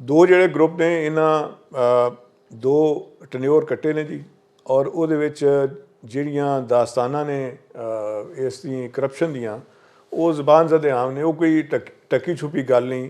दो ਜਿਹੜੇ ਗਰੁੱਪ ਨੇ ਇਹਨਾਂ ਦੋ ਟਨਿਓਰ ਕੱਟੇ ਨੇ ਜੀ ਔਰ ਉਹਦੇ ਵਿੱਚ ਜਿਹੜੀਆਂ ਦਾਸਤਾਨਾਂ ਨੇ ਇਸ ਦੀ ਕਰਪਸ਼ਨ ਦੀਆਂ ਉਹ ਜ਼ਬਾਨ ਜ਼ਦੇ ਆਮ ਨੇ ਉਹ ਕੋਈ ਟੱਕੀ ਛੁਪੀ ਗੱਲ ਨਹੀਂ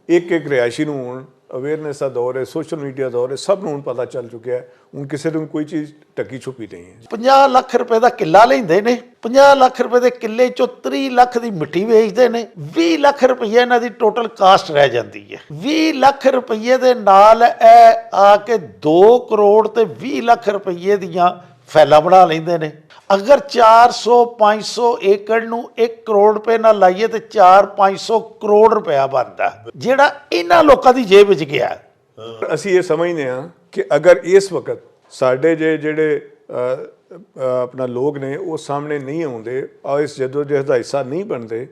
ਇੱਕ ਇੱਕ ਰਿਹਾਇਸ਼ੀ ਨੂੰ ਹੁਣ ਅਵੇਅਰਨੈਸ ਦਾ ਦੌਰ ਹੈ ਸੋਸ਼ਲ ਮੀਡੀਆ ਦੌਰ ਹੈ ਸਭ ਨੂੰ ਹੁਣ ਪਤਾ ਚੱਲ ਚੁੱਕਿਆ ਹੈ ਹੁਣ ਕਿਸੇ ਨੂੰ ਕੋਈ ਚੀਜ਼ ਟੱਕੀ ਛੁਪੀ ਨਹੀਂ ਹੈ 50 ਲੱਖ ਰੁਪਏ ਦਾ ਕਿੱਲਾ ਲੈਂਦੇ ਨੇ 50 ਲੱਖ ਰੁਪਏ ਦੇ ਕਿੱਲੇ ਚੋਂ 30 ਲੱਖ ਦੀ ਮਿੱਟੀ ਵੇਚਦੇ ਨੇ 20 ਲੱਖ ਰੁਪਏ ਇਹਨਾਂ ਦੀ ਟੋਟਲ ਕਾਸਟ ਰਹਿ ਜਾਂਦੀ ਹੈ 20 ਲੱਖ ਰੁਪਏ ਦੇ ਨਾਲ ਇਹ ਆ ਕੇ 2 ਕਰੋੜ ਤੇ 20 ਲੱਖ ਰੁਪਏ ਦੀਆਂ ਫੈਲਾ ਬਣਾ ਲੈਂਦੇ ਨੇ अगर 400-500 एकड़ ਨੂੰ 1 ਕਰੋੜ ਰੁਪਏ ਨਾਲ ਲਾਈਏ ਤੇ 400-500 ਕਰੋੜ ਰੁਪਇਆ ਬਣਦਾ ਜਿਹੜਾ ਇਹਨਾਂ ਲੋਕਾਂ ਦੀ ਜੇਬ ਵਿੱਚ ਗਿਆ ਅਸੀਂ ਇਹ ਸਮਝਦੇ ਹਾਂ ਕਿ ਅਗਰ ਇਸ ਵਕਤ ਸਾਡੇ ਜਿਹੜੇ ਆਪਣਾ ਲੋਕ ਨੇ ਉਹ ਸਾਹਮਣੇ ਨਹੀਂ ਆਉਂਦੇ ਔਰ ਇਸ ਜਦੋਜਹਿਦ ਦਾ ਹਿੱਸਾ ਨਹੀਂ ਬਣਦੇ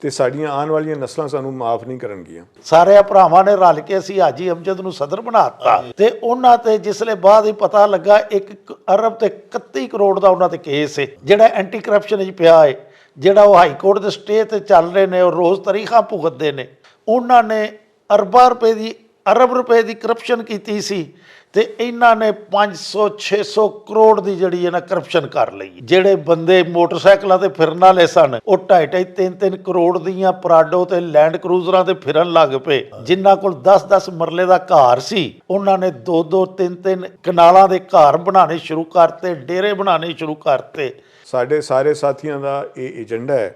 ਤੇ ਸਾਡੀਆਂ ਆਉਣ ਵਾਲੀਆਂ ਨਸਲਾਂ ਸਾਨੂੰ ਮਾਫ ਨਹੀਂ ਕਰਨਗੀਆਂ ਸਾਰੇ ਭਰਾਵਾਂ ਨੇ ਰਲ ਕੇ ਅਸੀਂ ਹਾਜੀ ਅਮਜਦ ਨੂੰ ਸਦਰ ਬਣਾਤਾ ਤੇ ਉਹਨਾਂ ਤੇ ਜਿਸਲੇ ਬਾਅਦ ਹੀ ਪਤਾ ਲੱਗਾ 1 ਅਰਬ ਤੇ 31 ਕਰੋੜ ਦਾ ਉਹਨਾਂ ਤੇ ਕੇਸ ਹੈ ਜਿਹੜਾ ਐਂਟੀ ਕਰਪਸ਼ਨ ਵਿੱਚ ਪਿਆ ਹੈ ਜਿਹੜਾ ਉਹ ਹਾਈ ਕੋਰਟ ਦੇ ਸਟੇ ਤੇ ਚੱਲ ਰਹੇ ਨੇ ਉਹ ਰੋਜ਼ ਤਰੀਖਾਂ ਭੁਗਤਦੇ ਨੇ ਉਹਨਾਂ ਨੇ ਅਰਬ ਰੁਪਏ ਦੀ ਕਰਪਸ਼ਨ ਕੀਤੀ ਸੀ ਤੇ ਇਹਨਾਂ ਨੇ 500-600 ਕਰੋੜ ਦੀ ਜਿਹੜੀ ਹੈ ਨਾ ਕਰਪਸ਼ਨ ਕਰ ਲਈ ਜਿਹੜੇ ਬੰਦੇ ਮੋਟਰਸਾਈਕਲਾਂ ਤੇ ਫਿਰਨ ਵਾਲੇ ਸਨ ਉਹ 2.5 3-3 ਕਰੋੜ ਦੀਆਂ ਪਰਾਡੋ ਤੇ ਲੈਂਡ ਕਰੂਜ਼ਰਾਂ ਤੇ ਫਿਰਨ ਲੱਗ ਪਏ ਜਿਨ੍ਹਾਂ ਕੋਲ 10-10 ਮਰਲੇ ਦਾ ਘਰ ਸੀ ਉਹਨਾਂ ਨੇ 2-2 3-3 ਕਨਾਲਾਂ ਦੇ ਘਰ ਬਣਾਉਣੇ ਸ਼ੁਰੂ ਕਰਤੇ ਡੇਰੇ ਬਣਾਉਣੇ ਸ਼ੁਰੂ ਕਰਤੇ ਸਾਡੇ ਸਾਰੇ ਸਾਥੀਆਂ ਦਾ ਇਹ ਏਜੰਡਾ ਹੈ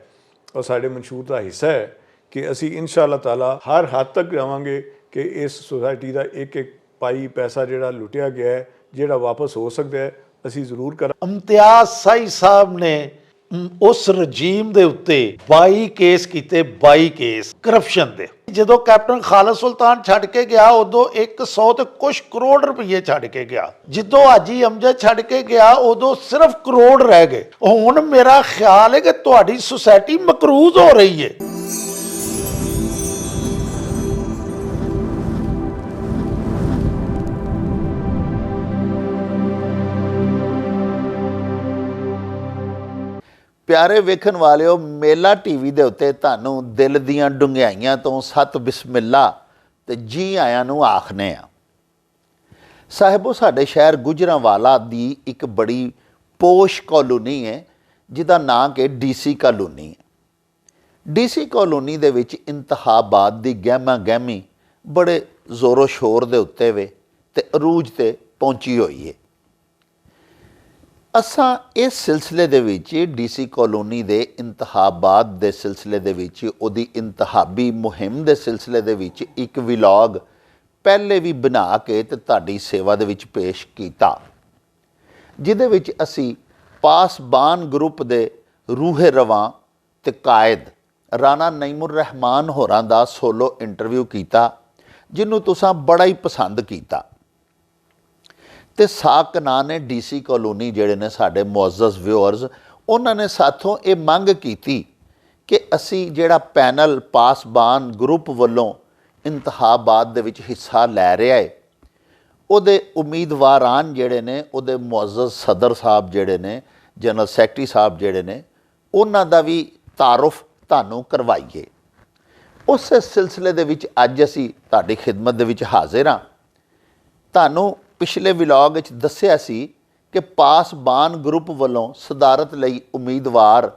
ਔਰ ਸਾਡੇ ਮਨਸ਼ੂਰ ਦਾ ਹਿੱਸਾ ਹੈ ਕਿ ਅਸੀਂ ਇਨਸ਼ਾ ਅੱਲਾਹ ਤਾਲਾ ਹਰ ਹੱਦ ਤੱਕ ਜਾਵਾਂਗੇ ਕਿ ਇਸ ਸੁਸਾਇਟੀ ਦਾ ਇੱਕ ਪਾਈ ਪੈਸਾ ਜਿਹੜਾ ਲੁੱਟਿਆ ਗਿਆ ਹੈ ਜਿਹੜਾ ਵਾਪਸ ਹੋ ਸਕਦਾ ਹੈ ਅਸੀਂ ਜ਼ਰੂਰ ਕਰਾਂਗੇ ਇਮਤਿਆਜ਼ ਸਾਈ ਸਾਹਿਬ ਨੇ ਉਸ ਰਜੀਮ ਦੇ ਉੱਤੇ 22 ਕੇਸ ਕੀਤੇ 22 ਕੇਸ ਕਰਪਸ਼ਨ ਦੇ ਜਦੋਂ ਕੈਪਟਨ ਖਾਲਦ ਸੁਲਤਾਨ ਛੱਡ ਕੇ ਗਿਆ ਉਦੋਂ 100 ਤੇ ਕੁਝ ਕਰੋੜ ਰੁਪਏ ਛੱਡ ਕੇ ਗਿਆ ਜਦੋਂ ਹਾਜੀ ਅਮਜਦ ਛੱਡ ਕੇ ਗਿਆ ਉਦੋਂ ਸਿਰਫ ਕਰੋੜ ਰਹਿ ਗਏ ਹੁਣ ਮੇਰਾ ਖਿਆਲ ਹੈ ਕਿ ਤੁਹਾਡੀ ਸੁਸਾਇਟੀ ਮਕਰੂਜ਼ ਹੋ ਰਹੀ ਹੈ प्यारे वेखण वालिओ मेला टीवी दे उत्ते तुहानूं दिल दीआं डुंघियाइयां तो सत बिस्मिल्ला ते जी आयां नूं आखने आ साहिबो साडे शहर गुजरांवाला दी एक बड़ी पोश कॉलोनी है जिहदा नां कि DC कॉलोनी है DC कॉलोनी दे विच इंतखाबात दी गहमा गहमी बड़े जोरो शोर दे उत्ते वे ते अरूज ते पहुंची होई है असां इस सिलसिले दे विच DC कॉलोनी दे इंतखाबात दे सिलसिले दे विच उहदी इंतखाबी मुहिम दे सिलसिले दे विच एक व्लॉग पहले भी बना के ते तुहाडी सेवा दे विच पेश कीता जिहदे विच असीं पासबान ग्रुप दे रूहे रवां ते कायद राणा नईमुर रहमान होरां दा सोलो इंटरव्यू कीता जिन्नूं तुसां बड़ा ही पसंद कीता ਤੇ ਸਾਕਨਾ ਨੇ DC ਕਲੋਨੀ ਜਿਹੜੇ ਨੇ ਸਾਡੇ ਮੁਅੱਜ਼ਜ਼ ਵਿਊਅਰਸ ਉਹਨਾਂ ਨੇ ਸਾਥੋਂ ਇਹ ਮੰਗ ਕੀਤੀ ਕਿ ਅਸੀਂ ਜਿਹੜਾ ਪੈਨਲ ਪਾਸਬਾਨ ਗਰੁੱਪ ਵੱਲੋਂ ਇੰਤਖਾਬਾਤ ਦੇ ਵਿੱਚ ਹਿੱਸਾ ਲੈ ਰਿਹਾ ਹੈ ਉਹਦੇ ਉਮੀਦਵਾਰਾਂ ਜਿਹੜੇ ਨੇ ਉਹਦੇ ਮੁਅੱਜ਼ਜ਼ ਸਦਰ ਸਾਹਿਬ ਜਿਹੜੇ ਨੇ ਜਨਰਲ ਸੈਕਟਰੀ ਸਾਹਿਬ ਜਿਹੜੇ ਨੇ ਉਹਨਾਂ ਦਾ ਵੀ ਤਾਰਫ ਤੁਹਾਨੂੰ ਕਰਵਾਈਏ ਉਸੇ ਸਿਲਸਿਲੇ ਦੇ ਵਿੱਚ ਅੱਜ ਅਸੀਂ ਤੁਹਾਡੀ ਖਿਦਮਤ ਦੇ ਵਿੱਚ ਹਾਜ਼ਰ ਹਾਂ ਤੁਹਾਨੂੰ पिछले विलॉग ਵਿੱਚ ਦੱਸਿਆ ਸੀ ਕਿ ਪਾਸਬਾਨ ਗਰੁੱਪ ਵੱਲੋਂ ਸਦਾਰਤ ਲਈ ਉਮੀਦਵਾਰ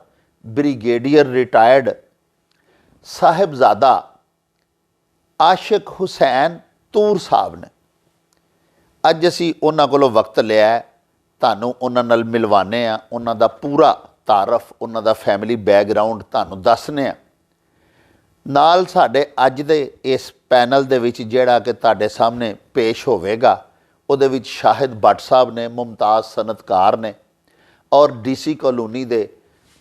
ਬ੍ਰਿਗੇਡੀਅਰ ਰਿਟਾਇਰਡ ਸਾਹਿਬਜ਼ਾਦਾ ਆਸ਼ਿਕ ਹੁਸੈਨ ਤੂਰ ਸਾਹਿਬ ਨੇ ਅੱਜ ਅਸੀਂ ਉਹਨਾਂ ਕੋਲੋਂ ਵਕਤ ਲਿਆ ਤੁਹਾਨੂੰ ਉਹਨਾਂ ਨਾਲ ਮਿਲਵਾਨੇ ਆ ਉਹਨਾਂ ਦਾ ਪੂਰਾ ਤਾਰਫ ਉਹਨਾਂ ਦਾ ਫੈਮਿਲੀ ਬੈਕਗ੍ਰਾਉਂਡ ਤੁਹਾਨੂੰ ਦੱਸਨੇ ਆ ਨਾਲ ਸਾਡੇ ਅੱਜ ਦੇ ਇਸ ਪੈਨਲ ਦੇ ਵਿੱਚ ਜਿਹੜਾ ਕਿ ਤੁਹਾਡੇ ਸਾਹਮਣੇ ਪੇਸ਼ ਹੋਵੇਗਾ ਉਹਦੇ ਵਿੱਚ ਸ਼ਾਹਿਦ ਭੱਟ ਸਾਹਿਬ ਨੇ ਮੁਮਤਾਜ਼ ਸਨਅਤਕਾਰ ਨੇ ਔਰ DC ਕਲੋਨੀ ਦੇ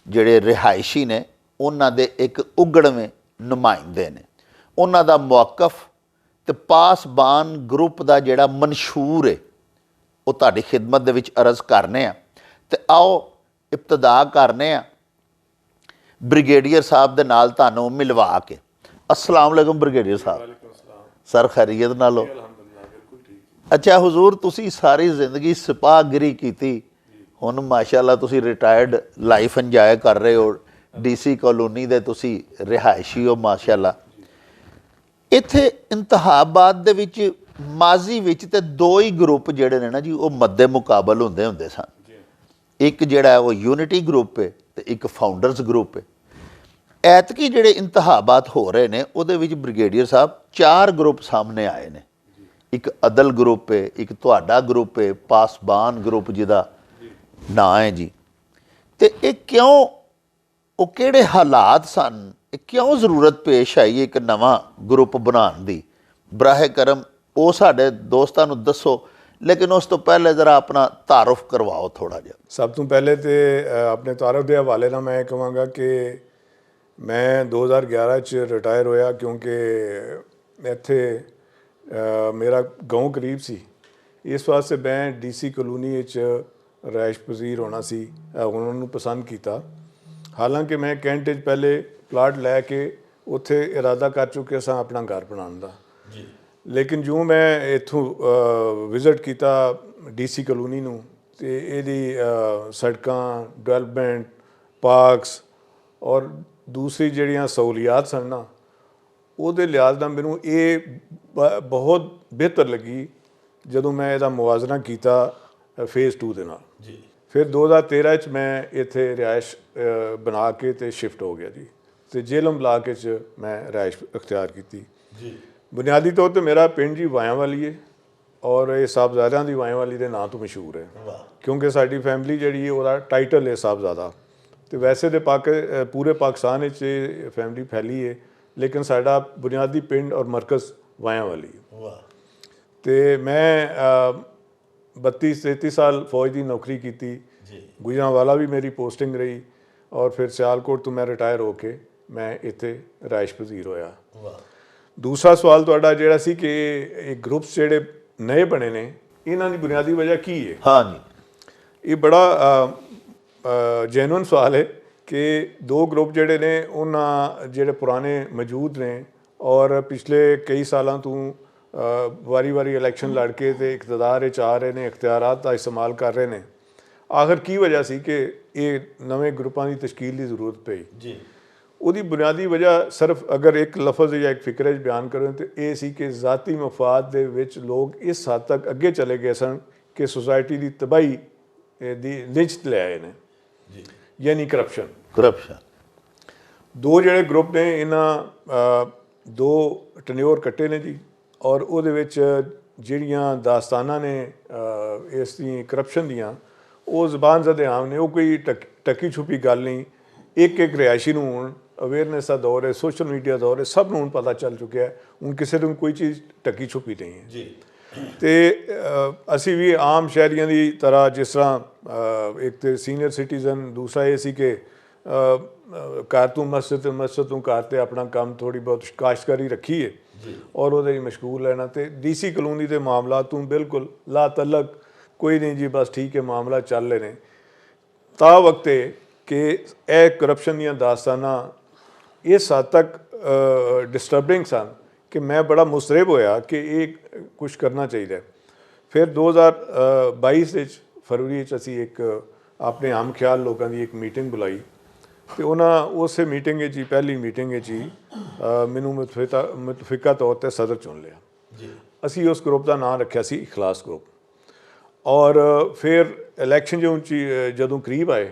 ਜਿਹੜੇ ਰਿਹਾਇਸ਼ੀ ਨੇ ਉਹਨਾਂ ਦੇ ਇੱਕ ਉਗੜਵੇਂ ਨੁਮਾਇੰਦੇ ਨੇ ਉਹਨਾਂ ਦਾ ਮੌਕਫ ਤੇ ਪਾਸਬਾਨ ਗਰੁੱਪ ਦਾ ਜਿਹੜਾ ਮਨਸ਼ੂਰ ਹੈ ਉਹ ਤੁਹਾਡੀ ਖਿਦਮਤ ਦੇ ਵਿੱਚ ਅਰਜ਼ ਕਰਨੇ ਆ ਤੇ ਆਓ ਇਬਤਦਾ ਕਰਨੇ ਆ ਬ੍ਰਿਗੇਡੀਅਰ ਸਾਹਿਬ ਦੇ ਨਾਲ ਤੁਹਾਨੂੰ ਮਿਲਵਾ ਕੇ अस्सलाम वालेकुम ब्रिगेडियर साहब सर खैरियत नाल हो अच्छा हुजूर तुसी सारी जिंदगी सिपाहगिरी की हुण माशाअल्लाह तुसी रिटायर्ड लाइफ इंजॉय कर रहे हो DC कॉलोनी दे तुसी रिहायशी हो माशाअल्लाह ਇੱਥੇ ਇੰਤਖਾਬਾਤ ਦੇ ਵਿੱਚ ਮਾਜ਼ੀ ਵਿੱਚ ਤੇ ਦੋ ਹੀ ਗਰੁੱਪ ਜਿਹੜੇ ਨੇ ਨਾ ਜੀ ਉਹ ਮੱਦੇ ਮੁਕਾਬਲ ਹੁੰਦੇ ਸਨ। ਇੱਕ ਜਿਹੜਾ ਹੈ ਉਹ ਯੂਨਿਟੀ ਗਰੁੱਪ ਹੈ ਤੇ ਇੱਕ ਫਾਊਂਡਰਸ ਗਰੁੱਪ ਹੈ। ਐਤਕੀ ਜਿਹੜੇ ਇੰਤਖਾਬਾਤ ਹੋ ਰਹੇ ਨੇ ਉਹਦੇ ਵਿੱਚ ਬ੍ਰਿਗੇਡੀਅਰ ਸਾਹਿਬ 4 ਗਰੁੱਪ ਸਾਹਮਣੇ ਆਏ ਨੇ। ਇੱਕ ਅਦਲ ਗਰੁੱਪ ਹੈ, ਇੱਕ ਤੁਹਾਡਾ ਗਰੁੱਪ ਹੈ, ਪਾਸਬਾਨ ਗਰੁੱਪ ਜਿਹਦਾ ਨਾਂ ਹੈ ਜੀ। ਤੇ ਇਹ ਕਿਉਂ, ਉਹ ਕਿਹੜੇ ਹਾਲਾਤ ਸਨ, ਇਹ ਕਿਉਂ ਜ਼ਰੂਰਤ ਪੇਸ਼ ਆਈ ਇੱਕ ਨਵਾਂ ਗਰੁੱਪ ਬਣਾਉਣ ਦੀ? ਬਰਾਹ ਕਰਮ ਉਹ ਸਾਡੇ ਦੋਸਤਾਂ ਨੂੰ ਦੱਸੋ, ਲੇਕਿਨ ਉਸ ਤੋਂ ਪਹਿਲੇ ਜ਼ਰਾ ਆਪਣਾ ਤਾਰਫ ਕਰਵਾਓ ਥੋੜਾ ਜਿਹਾ। ਸਭ ਤੋਂ ਪਹਿਲੇ ਤੇ ਆਪਣੇ ਤਾਰਫ ਦੇ ਹਵਾਲੇ ਨਾਲ ਮੈਂ ਇਹ ਕਹਾਂਗਾ ਕਿ ਮੈਂ 2011 ਚ ਰਿਟਾਇਰ ਹੋਇਆ, ਕਿਉਂਕਿ ਇੱਥੇ ਮੇਰਾ ਗਾਉਂ ਕਰੀਬ ਸੀ। ਇਸ ਵਾਸਤੇ ਮੈਂ ਡੀਸੀ ਕਲੋਨੀ ਵਿੱਚ ਰਿਹਾਇਸ਼ ਪਜ਼ੀਰ ਹੋਣਾ ਸੀ, ਉਹਨਾਂ ਨੂੰ ਪਸੰਦ ਕੀਤਾ। ਹਾਲਾਂਕਿ ਮੈਂ ਕੈਂਟ 'ਚ ਪਹਿਲੇ ਪਲਾਟ ਲੈ ਕੇ ਉੱਥੇ ਇਰਾਦਾ ਕਰ ਚੁੱਕਿਆ ਸਾਂ ਆਪਣਾ ਘਰ ਬਣਾਉਣ ਦਾ ਜੀ। ਲੇਕਿਨ ਜੋ ਮੈਂ ਇੱਥੋਂ ਵਿਜ਼ਿਟ ਕੀਤਾ ਡੀਸੀ ਕਲੋਨੀ ਨੂੰ, ਤੇ ਇਹਦੀ ਸੜਕਾਂ, ਡਿਵੈਲਪਮੈਂਟ, ਪਾਰਕਸ ਔਰ ਦੂਸਰੀ ਜਿਹੜੀਆਂ ਸਹੂਲੀਅਤ ਸਨ ਨਾ, ਉਹਦੇ ਲਿਹਾਜ਼ ਨਾਲ ਮੈਨੂੰ ਇਹ ਬਹੁਤ ਬਿਹਤਰ ਲੱਗੀ ਜਦੋਂ ਮੈਂ ਇਹਦਾ ਮੁਆਜ਼ਨਾ ਕੀਤਾ ਫੇਜ਼ 2 ਦੇ ਨਾਲ ਜੀ। ਫਿਰ 2013 ਚ ਮੈਂ ਇੱਥੇ ਰਿਹਾਇਸ਼ ਬਣਾ ਕੇ ਤੇ ਸ਼ਿਫਟ ਹੋ ਗਿਆ ਜੀ, ਤੇ ਜੇਲਮ ਇਲਾਕੇ 'ਚ ਮੈਂ ਰਿਹਾਇਸ਼ ਅਖਤਿਆਰ ਕੀਤੀ ਜੀ। ਬੁਨਿਆਦੀ ਤੌਰ 'ਤੇ ਮੇਰਾ ਪਿੰਡ ਜੀ ਵਾਇਆਂਵਾਲੀ ਹੈ, ਔਰ ਇਹ ਸਾਹਿਬਜ਼ਾਦਿਆਂ ਦੀ ਵਾਇਆਂਵਾਲੀ ਦੇ ਨਾਂ ਤੋਂ ਮਸ਼ਹੂਰ ਹੈ, ਕਿਉਂਕਿ ਸਾਡੀ ਫੈਮਿਲੀ ਜਿਹੜੀ ਹੈ ਉਹਦਾ ਟਾਈਟਲ ਹੈ ਸਾਹਿਬਜ਼ਾਦਾ। ਤੇ ਵੈਸੇ ਤੇ ਪੂਰੇ ਪਾਕਿਸਤਾਨ ਵਿੱਚ ਇਹ ਫੈਮਿਲੀ ਫੈਲੀ ਹੈ, ਲੇਕਿਨ ਸਾਡਾ ਬੁਨਿਆਦੀ ਪਿੰਡ ਔਰ ਮਰਕਜ਼ ਵਾਇਆਂਵਾਲੀ ਹੈ। ਤੇ ਮੈਂ 32-33 ਸਾਲ ਫੌਜ ਦੀ ਨੌਕਰੀ ਕੀਤੀ ਜੀ। ਗੁਜਰਾਂਵਾਲਾ ਵੀ ਮੇਰੀ ਪੋਸਟਿੰਗ ਰਹੀ, ਔਰ ਫਿਰ ਸਿਆਲਕੋਟ ਤੋਂ ਮੈਂ ਰਿਟਾਇਰ ਹੋ ਕੇ ਮੈਂ ਇੱਥੇ ਰਿਹਾਇਸ਼ ਪਜ਼ੀਰ ਹੋਇਆ। ਦੂਸਰਾ ਸਵਾਲ ਤੁਹਾਡਾ ਜਿਹੜਾ ਸੀ ਕਿ ਇਹ ਗਰੁੱਪਸ ਜਿਹੜੇ ਨਵੇਂ ਬਣੇ ਨੇ, ਇਹਨਾਂ ਦੀ ਬੁਨਿਆਦੀ ਵਜ੍ਹਾ ਕੀ ਹੈ? ਹਾਂ ਜੀ, ਇਹ ਬੜਾ ਜੈਨੂਅਨ ਸਵਾਲ ਹੈ ਕਿ 2 ਗਰੁੱਪ ਜਿਹੜੇ ਨੇ, ਉਹਨਾਂ ਜਿਹੜੇ ਪੁਰਾਣੇ ਮੌਜੂਦ ਨੇ ਔਰ ਪਿਛਲੇ ਕਈ ਸਾਲਾਂ ਤੋਂ ਵਾਰੀ ਇਲੈਕਸ਼ਨ ਲੜ ਕੇ ਤੇ ਇਕਤਦਾਰ ਵਿੱਚ ਆ ਰਹੇ ਨੇ, ਇਖਤਿਆਰਾਤ ਦਾ ਇਸਤੇਮਾਲ ਕਰ ਰਹੇ ਨੇ। ਆਖਰ ਕੀ ਵਜ੍ਹਾ ਸੀ ਕਿ ਇਹ ਨਵੇਂ ਗਰੁੱਪਾਂ ਦੀ ਤਸ਼ਕੀਲ ਦੀ ਜ਼ਰੂਰਤ ਪਈ ਜੀ? ਉਹਦੀ ਬੁਨਿਆਦੀ ਵਜ੍ਹਾ ਸਿਰਫ ਅਗਰ ਇੱਕ ਲਫ਼ਜ਼ ਜਾਂ ਇੱਕ ਫਿਕਰੇ 'ਚ ਬਿਆਨ ਕਰਾਂ ਤਾਂ ਇਹ ਸੀ ਕਿ ਜ਼ਾਤੀ ਮਫਾਦ ਦੇ ਵਿੱਚ ਲੋਕ ਇਸ ਹੱਦ ਤੱਕ ਅੱਗੇ ਚਲੇ ਗਏ ਸਨ ਕਿ ਸੁਸਾਇਟੀ ਦੀ ਤਬਾਹੀ ਦੀ ਲਿੰਚ ਲੈ ਆਏ ਨੇ ਜੀ, ਯਾਨੀ ਕਰਪਸ਼ਨ। 2 ਜਿਹੜੇ ਗਰੁੱਪ ਨੇ, ਇਹਨਾਂ 2 ਟਨਿਓਰ ਕੱਟੇ ਨੇ ਜੀ, ਔਰ ਉਹਦੇ ਵਿੱਚ ਜਿਹੜੀਆਂ ਦਾਸਤਾਨਾਂ ਨੇ ਇਸ ਦੀ ਕਰਪਸ਼ਨ ਦੀਆਂ, ਉਹ ਜ਼ਬਾਨ ਜ਼ਦੇ ਆਮ ਨੇ, ਉਹ ਕੋਈ ਟੱਕੀ ਛੁਪੀ ਗੱਲ ਨਹੀਂ। ਇੱਕ ਰਿਹਾਇਸ਼ੀ ਨੂੰ ਹੁਣ ਅਵੇਅਰਨੈਸ ਦਾ ਦੌਰ ਹੈ, ਸੋਸ਼ਲ ਮੀਡੀਆ ਦੌਰ ਹੈ, ਸਭ ਨੂੰ ਹੁਣ ਪਤਾ ਚੱਲ ਚੁੱਕਿਆ ਹੈ, ਹੁਣ ਕਿਸੇ ਨੂੰ ਕੋਈ ਚੀਜ਼ ਟੱਕੀ ਛੁਪੀ ਨਹੀਂ ਹੈ ਜੀ। ਤੇ ਅਸੀਂ ਵੀ ਆਮ ਸ਼ਹਿਰੀਆਂ ਦੀ ਤਰ੍ਹਾਂ, ਜਿਸ ਤਰ੍ਹਾਂ ਇੱਕ ਤੇ ਸੀਨੀਅਰ ਸਿਟੀਜ਼ਨ, ਦੂਸਰਾ ਇਹ ਸੀ ਕਿ ਘਰ ਤੋਂ ਮਸਜਿਦ ਤੋਂ ਘਰ ਤੇ ਆਪਣਾ ਕੰਮ ਥੋੜੀ ਬਹੁਤ ਕਾਸ਼ਤਕਾਰੀ ਰੱਖੀ ਹੈ ਔਰ ਉਹਦੇ ਮਸ਼ਗੂਲ ਰਹਿਣਾ। ਤੇ ਡੀਸੀ ਕਲੋਨੀ ਦੇ ਮਾਮਲਾ ਤੋਂ ਬਿਲਕੁਲ ਲਾ ਤਲਕ ਕੋਈ ਨਹੀਂ ਜੀ, ਬਸ ਠੀਕ ਹੈ, ਮਾਮਲਾ ਚੱਲ ਰਹੇ ਨੇ। ਤਾਂ ਵਕਤੇ ਕਿ ਇਹ ਕਰਪਸ਼ਨ ਦੀਆਂ ਦਾਸਤਾਨਾਂ ਇਸ ਹੱਦ ਤੱਕ ਡਿਸਟਰਬਿੰਗ ਸਨ ਕਿ ਮੈਂ ਬੜਾ ਮੁਸਤਰਬ ਹੋਇਆ ਕਿ ਇਹ ਕੁਛ ਕਰਨਾ ਚਾਹੀਦਾ। ਫਿਰ 2022 ਵਿੱਚ ਫਰਵਰੀ 'ਚ ਅਸੀਂ ਇੱਕ ਆਪਣੇ ਆਮ ਖਿਆਲ ਲੋਕਾਂ ਦੀ ਇੱਕ ਮੀਟਿੰਗ ਬੁਲਾਈ, ਤੇ ਉਹਨਾਂ ਉਸੇ ਮੀਟਿੰਗ ਵਿੱਚ ਹੀ, ਪਹਿਲੀ ਮੀਟਿੰਗ ਵਿੱਚ ਹੀ ਮੈਨੂੰ ਮੁਤਫਿਕਾ ਤੌਰ 'ਤੇ ਸਦਰ ਚੁਣ ਲਿਆ ਜੀ। ਅਸੀਂ ਉਸ ਗਰੁੱਪ ਦਾ ਨਾਮ ਰੱਖਿਆ ਸੀ ਇਖਲਾਸ ਗਰੁੱਪ। ਔਰ ਫਿਰ ਇਲੈਕਸ਼ਨ ਜਦੋਂ ਕਰੀਬ ਆਏ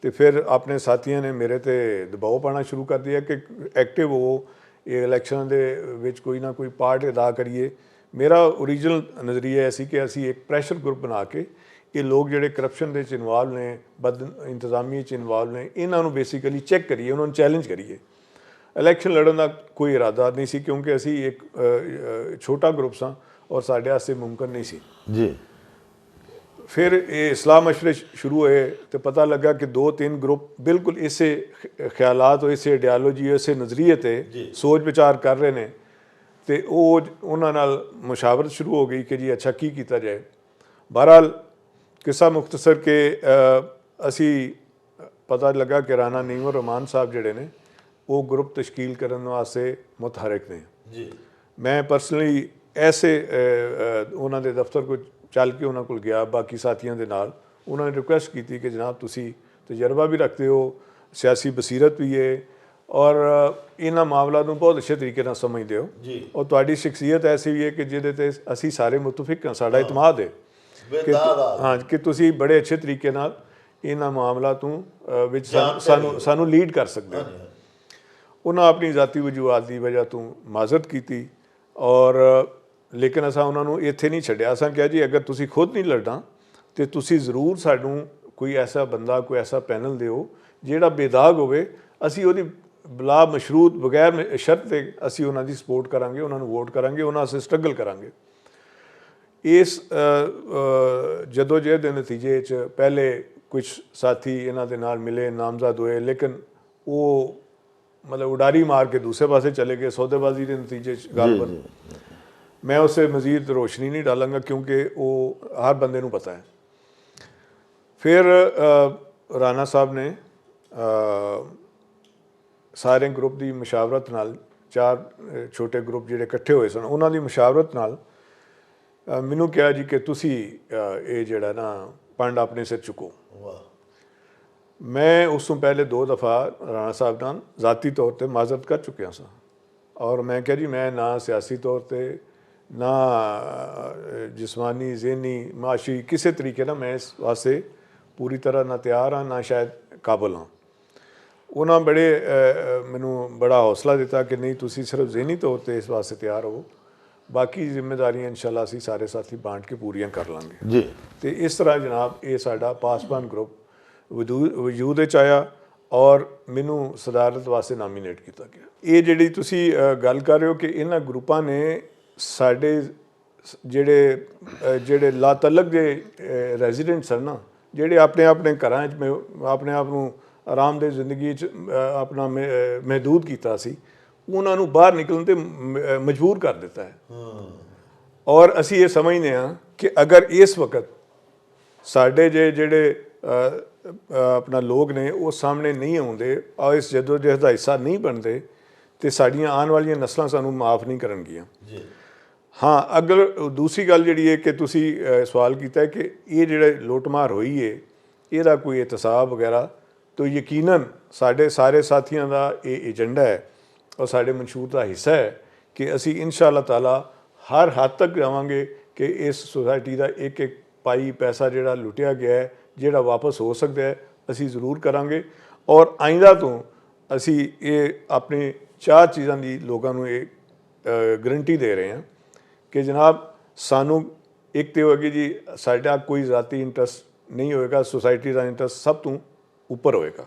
ਤੇ ਫਿਰ ਆਪਣੇ ਸਾਥੀਆਂ ਨੇ ਮੇਰੇ ਤੇ ਦਬਾਅ ਪਾਉਣਾ ਸ਼ੁਰੂ ਕਰ ਦਿਆ ਕਿ ਐਕਟਿਵ ਹੋ, ਇਹ ਇਲੈਕਸ਼ਨ ਦੇ ਵਿੱਚ ਕੋਈ ਨਾ ਕੋਈ ਪਾਰਟ ਅਦਾ ਕਰੀਏ। ਮੇਰਾ ਓਰੀਜਨਲ ਨਜ਼ਰੀਆ ਇਹ ਸੀ ਕਿ ਅਸੀਂ ਇੱਕ ਪ੍ਰੈਸ਼ਰ ਗਰੁੱਪ ਬਣਾ ਕੇ ਇਹ ਲੋਕ ਜਿਹੜੇ ਕਰਪਸ਼ਨ ਦੇ ਵਿੱਚ ਇਨਵਾਲਵ ਨੇ, ਬਦ ਇੰਤਜ਼ਾਮੀ 'ਚ ਇਨਵਾਲਵ ਨੇ, ਇਹਨਾਂ ਨੂੰ ਬੇਸਿਕਲੀ ਚੈੱਕ ਕਰੀਏ, ਉਹਨਾਂ ਨੂੰ ਚੈਲੰਜ ਕਰੀਏ। ਇਲੈਕਸ਼ਨ ਲੜਨ ਦਾ ਕੋਈ ਇਰਾਦਾ ਨਹੀਂ ਸੀ, ਕਿਉਂਕਿ ਅਸੀਂ ਇੱਕ ਛੋਟਾ ਗਰੁੱਪ ਸਾਂ ਔਰ ਸਾਡੇ ਵਾਸਤੇ ਮੁਮਕਿਨ ਨਹੀਂ ਸੀ ਜੀ। ਫਿਰ ਇਹ ਇਸਲਾਹ ਮਸ਼ਵਰੇ ਸ਼ੁਰੂ ਹੋਏ ਤੇ ਪਤਾ ਲੱਗਾ ਕਿ 2-3 ਗਰੁੱਪ ਬਿਲਕੁਲ ਇਸੇ ਖਿਆਲਾਤ, ਇਸੇ ਆਈਡੀਆਲੋਜੀ, ਇਸੇ ਨਜ਼ਰੀਏ ਤੇ ਸੋਚ ਵਿਚਾਰ ਕਰ ਰਹੇ ਨੇ, ਤੇ ਉਹਨਾਂ ਨਾਲ ਮੁਸ਼ਾਵਰਤ ਸ਼ੁਰੂ ਹੋ ਗਈ ਕਿ ਜੀ ਅੱਛਾ ਕੀ ਕੀਤਾ ਜਾਏ। ਬਹਰਹਾਲ ਕਿੱਸਾ ਮੁਖਤਸਰ ਕਿ ਅਸੀਂ ਪਤਾ ਲੱਗਾ ਕਿ ਰਾਣਾ ਨੀਮਰ ਰਹਿਮਾਨ ਸਾਹਿਬ ਜਿਹੜੇ ਨੇ ਉਹ ਗਰੁੱਪ ਤਸ਼ਕੀਲ ਕਰਨ ਵਾਸਤੇ ਮੁਤਹਰਕ ਨੇ ਜੀ। ਮੈਂ ਪਰਸਨਲੀ ਐਸੇ ਉਹਨਾਂ ਦੇ ਦਫ਼ਤਰ ਕੋਲ ਚੱਲ ਕੇ ਉਹਨਾਂ ਕੋਲ ਗਿਆ, ਬਾਕੀ ਸਾਥੀਆਂ ਦੇ ਨਾਲ। ਉਹਨਾਂ ਨੇ ਰਿਕੁਐਸਟ ਕੀਤੀ ਕਿ ਜਨਾਬ ਤੁਸੀਂ ਤਜਰਬਾ ਵੀ ਰੱਖਦੇ ਹੋ, ਸਿਆਸੀ ਬਸੀਰਤ ਵੀ ਹੈ, ਔਰ ਇਹਨਾਂ ਮਾਮਲਾ ਨੂੰ ਬਹੁਤ ਅੱਛੇ ਤਰੀਕੇ ਨਾਲ ਸਮਝਦੇ ਹੋ ਜੀ। ਔਰ ਤੁਹਾਡੀ ਸ਼ਖਸੀਅਤ ਐਸੀ ਵੀ ਹੈ ਕਿ ਜਿਹਦੇ ਤੇ ਅਸੀਂ ਸਾਰੇ ਮੁਤਫਿਕ ਹਾਂ, ਸਾਡਾ ਇਤਮਾਦ ਹੈ ਕਿ ਹਾਂ ਕਿ ਤੁਸੀਂ ਬੜੇ ਅੱਛੇ ਤਰੀਕੇ ਨਾਲ ਇਹਨਾਂ ਮਾਮਲਾ ਤੋਂ ਵਿੱਚ ਸਾਨੂੰ ਲੀਡ ਕਰ ਸਕਦੇ ਹੋ। ਉਹਨਾਂ ਆਪਣੀ ਜ਼ਾਤੀ ਵਜੂਹਾਤ ਦੀ ਵਜ੍ਹਾ ਤੋਂ ਮਾਜ਼ਰਤ ਕੀਤੀ ਔਰ ਲੇਕਿਨ ਅਸਾਂ ਉਹਨਾਂ ਨੂੰ ਇੱਥੇ ਨਹੀਂ ਛੱਡਿਆ। ਅਸਾਂ ਕਿਹਾ ਜੀ ਅਗਰ ਤੁਸੀਂ ਖੁਦ ਨਹੀਂ ਲੜਨਾ ਤੇ ਤੁਸੀਂ ਜ਼ਰੂਰ ਸਾਨੂੰ ਕੋਈ ਐਸਾ ਬੰਦਾ, ਕੋਈ ਐਸਾ ਪੈਨਲ ਦਿਓ ਜਿਹੜਾ ਬੇਦਾਗ ਹੋਵੇ, ਅਸੀਂ ਉਹਦੀ ਬਲਾ ਮਸ਼ਰੂਤ ਬਗੈਰ ਸ਼ਰਤ ਤੇ ਅਸੀਂ ਉਹਨਾਂ ਦੀ ਸਪੋਰਟ ਕਰਾਂਗੇ, ਉਹਨਾਂ ਨੂੰ ਵੋਟ ਕਰਾਂਗੇ, ਉਹਨਾਂ ਅਸੀਂ ਸਟਰਗਲ ਕਰਾਂਗੇ। ਇਸ ਜਦੋਜਹਿਦ ਦੇ ਨਤੀਜੇ 'ਚ ਪਹਿਲੇ ਕੁਝ ਸਾਥੀ ਇਹਨਾਂ ਦੇ ਨਾਲ ਮਿਲੇ, ਨਾਮਜ਼ਦ ਹੋਏ, ਲੇਕਿਨ ਉਹ ਮਤਲਬ ਉਡਾਰੀ ਮਾਰ ਕੇ ਦੂਸਰੇ ਪਾਸੇ ਚਲੇ ਗਏ ਸੌਦੇਬਾਜ਼ੀ ਦੇ ਨਤੀਜੇ 'ਚ ਗੱਲ ਬਣ। ਮੈਂ ਉਸੇ ਮਜ਼ੀਦ ਰੋਸ਼ਨੀ ਨਹੀਂ ਡਾਲਾਂਗਾ ਕਿਉਂਕਿ ਉਹ ਹਰ ਬੰਦੇ ਨੂੰ ਪਤਾ ਹੈ। ਫਿਰ ਰਾਣਾ ਸਾਹਿਬ ਨੇ ਸਾਰੇ ਗਰੁੱਪ ਦੀ ਮਸ਼ਾਵਰਤ ਨਾਲ, 4 ਛੋਟੇ ਗਰੁੱਪ ਜਿਹੜੇ ਇਕੱਠੇ ਹੋਏ ਸਨ, ਉਹਨਾਂ ਦੀ ਮਸ਼ਾਵਰਤ ਨਾਲ ਮੈਨੂੰ ਕਿਹਾ ਜੀ ਕਿ ਤੁਸੀਂ ਇਹ ਜਿਹੜਾ ਨਾ ਪੰਡ ਆਪਣੇ ਸਿਰ ਚੁੱਕੋ। ਮੈਂ ਉਸ ਤੋਂ ਪਹਿਲੇ 2 ਦਫਾ ਰਾਣਾ ਸਾਹਿਬ ਨਾਲ ਜ਼ਾਤੀ ਤੌਰ ਤੇ ਮਾਜ਼ਰਤ ਕਰ ਚੁੱਕਿਆ ਸਾਂ ਔਰ ਮੈਂ ਕਿਹਾ ਜੀ ਮੈਂ ਨਾ ਸਿਆਸੀ ਤੌਰ ਤੇ ਨਾ ਜਿਸਮਾਨੀ, ਜ਼ਹਿਨੀ, ਮਾਸ਼ੀ ਕਿਸੇ ਤਰੀਕੇ ਨਾਲ ਮੈਂ ਇਸ ਵਾਸਤੇ ਪੂਰੀ ਤਰ੍ਹਾਂ ਨਾ ਤਿਆਰ ਹਾਂ, ਨਾ ਸ਼ਾਇਦ ਕਾਬਲ ਹਾਂ। ਉਹਨਾਂ ਮੈਨੂੰ ਬੜਾ ਹੌਸਲਾ ਦਿੱਤਾ ਕਿ ਨਹੀਂ ਤੁਸੀਂ ਸਿਰਫ ਜ਼ਹਿਨੀ ਤੌਰ ਤੇ ਇਸ ਵਾਸਤੇ ਤਿਆਰ ਹੋ, ਬਾਕੀ ਜ਼ਿੰਮੇਵਾਰੀਆਂ ਇਨਸ਼ਾਅੱਲਾ ਅਸੀਂ ਸਾਰੇ ਸਾਥੀ ਬਾਂਟ ਕੇ ਪੂਰੀਆਂ ਕਰ ਲਾਂਗੇ ਜੀ। ਤੇ ਇਸ ਤਰ੍ਹਾਂ ਜਨਾਬ ਇਹ ਸਾਡਾ ਪਾਸਬਾਨ ਗਰੁੱਪ ਵਜੂਦ ਵਿੱਚ ਆਇਆ ਔਰ ਮੈਨੂੰ ਸਦਾਰਤ ਵਾਸਤੇ ਨਾਮੀਨੇਟ ਕੀਤਾ ਗਿਆ। ਇਹ ਜਿਹੜੀ ਤੁਸੀਂ ਗੱਲ ਕਰ ਰਹੇ ਹੋ ਕਿ ਇਹਨਾਂ ਗਰੁੱਪਾਂ ਨੇ ਸਾਡੇ ਜਿਹੜੇ ਲਾਤਲਕ ਦੇ ਰੈਜ਼ੀਡੈਂਟ ਸਨ ਨਾ, ਜਿਹੜੇ ਆਪਣੇ ਘਰਾਂ 'ਚ ਆਪਣੇ ਆਪ ਨੂੰ ਆਰਾਮਦੇਹ ਜ਼ਿੰਦਗੀ 'ਚ ਆਪਣਾ ਮਹਿਦੂਦ ਕੀਤਾ ਸੀ, ਉਹਨਾਂ ਨੂੰ ਬਾਹਰ ਨਿਕਲਣ ਤੇ ਮਜਬੂਰ ਕਰ ਦਿੱਤਾ ਹੈ। ਔਰ ਅਸੀਂ ਇਹ ਸਮਝਦੇ ਹਾਂ ਕਿ ਅਗਰ ਇਸ ਵਕਤ ਸਾਡੇ ਜਿਹੜੇ ਆਪਣਾ ਲੋਕ ਨੇ ਉਹ ਸਾਹਮਣੇ ਨਹੀਂ ਆਉਂਦੇ ਔਰ ਇਸ ਜਦੋਜਹਿਦ ਦਾ ਹਿੱਸਾ ਨਹੀਂ ਬਣਦੇ ਤੇ ਸਾਡੀਆਂ ਆਉਣ ਵਾਲੀਆਂ ਨਸਲਾਂ ਸਾਨੂੰ ਮਾਫ ਨਹੀਂ ਕਰਨਗੀਆਂ। ਹਾਂ, ਅਗਰ ਦੂਸਰੀ ਗੱਲ ਜਿਹੜੀ ਹੈ ਕਿ ਤੁਸੀਂ ਸਵਾਲ ਕੀਤਾ ਹੈ ਕਿ ਇਹ ਜਿਹੜੇ ਲੁੱਟਮਾਰ ਹੋਈ ਹੈ ਇਹਦਾ ਕੋਈ ਇਤਸਾਬ ਵਗੈਰਾ, ਤਾਂ ਯਕੀਨਨ ਸਾਡੇ ਸਾਰੇ ਸਾਥੀਆਂ ਦਾ ਇਹ ਏਜੰਡਾ ਹੈ ਔਰ ਸਾਡੇ ਮਨਸ਼ੂਰ ਦਾ ਹਿੱਸਾ ਹੈ ਕਿ ਅਸੀਂ ਇਨਸ਼ਾ ਅੱਲਾਹ ਤਾਲਾ ਹਰ ਹੱਦ ਤੱਕ ਜਾਵਾਂਗੇ ਕਿ ਇਸ ਸੁਸਾਇਟੀ ਦਾ ਇੱਕ ਪਾਈ ਪੈਸਾ ਜਿਹੜਾ ਲੁੱਟਿਆ ਗਿਆ ਹੈ, ਜਿਹੜਾ ਵਾਪਸ ਹੋ ਸਕਦਾ ਹੈ, ਅਸੀਂ ਜ਼ਰੂਰ ਕਰਾਂਗੇ। ਔਰ ਆਇੰਦਾ ਤੋਂ ਅਸੀਂ ਇਹ ਆਪਣੇ 4 ਚੀਜ਼ਾਂ ਦੀ ਲੋਕਾਂ ਨੂੰ ਇਹ ਗਰੰਟੀ ਦੇ ਰਹੇ ਹਾਂ ਕਿ ਜਨਾਬ ਸਾਨੂੰ ਇੱਕ ਤਾਂ ਹੋਏਗੀ ਜੀ ਸਾਡਾ ਕੋਈ ਜ਼ਾਤੀ ਇੰਟਰਸਟ ਨਹੀਂ ਹੋਏਗਾ, ਸੁਸਾਇਟੀ ਦਾ ਇੰਟਰਸਟ ਸਭ ਤੋਂ ਉੱਪਰ ਹੋਏਗਾ।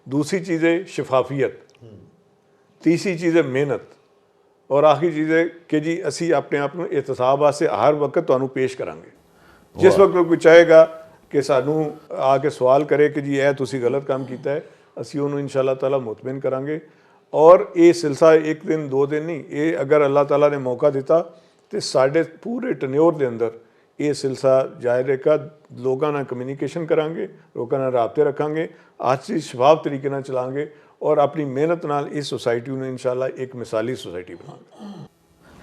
दूसरी चीज़ है शफाफियत, तीसरी चीज़ है मेहनत और आखिरी चीज़ है कि जी असी अपने आप को एहतसाब वास्ते हर वक्त तुहानू पेश करांगे। जिस वक्त कोई चाहेगा कि सानू आके सवाल करे कि जी यह तुसी गलत काम किया है, असी उन्होंने इंशाअल्लाह ताला मुतमिन करांगे। और ये सिलसिला एक दिन 2 दिन नहीं, ये अगर अल्लाह ताला ने मौका दिता तो साढ़े पूरे टन्योर के अंदर ये सिलसिला जारी रहेगा। लोगों नाल कम्यूनीकेशन करांगे, लोगों नाल राबते रखांगे, आज शफाफ तरीके नाल चलांगे और अपनी मेहनत नाल इस सोसाइटी में इंशाअल्लाह एक मिसाली सोसाइटी बनांगे।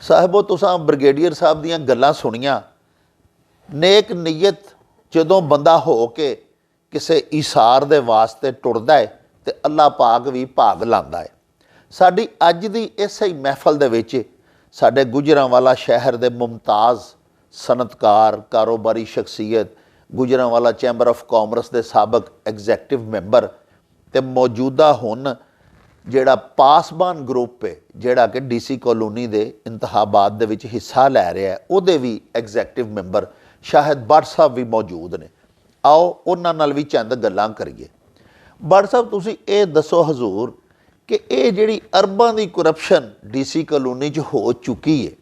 साहिबो तुसां ब्रिगेडियर साहब दीयां गल्लां सुनियां, नेक नीयत जदों बंदा हो के किसी ईसार दे वास्ते टुरदा है ते अल्लाह पाक भी भाग लांदा है। साडी अज दी इसे महफल दे विच साडे गुजरांवाला शहर दे मुमताज़ सनतकार कारोबारी शख्सियत, गुजरांवाला चैंबर ऑफ कॉमर्स दे साबक एग्जैक्टिव मैंबर ते मौजूदा हुण जिहड़ा पासबान ग्रुप है जिहड़ा कि DC कॉलोनी दे इंतखाबात दे विच हिस्सा लै रहा है, उहदे भी एग्जैक्टिव मैंबर शाहिद भट्ट साहब भी मौजूद ने। आओ उन्हां नाल भी चंद गल्लां करिए। भट्ट साहब तुसीं ये दसो हजूर कि ये जिहड़ी अरबां दी करप्शन DC कॉलोनी च हो चुकी है,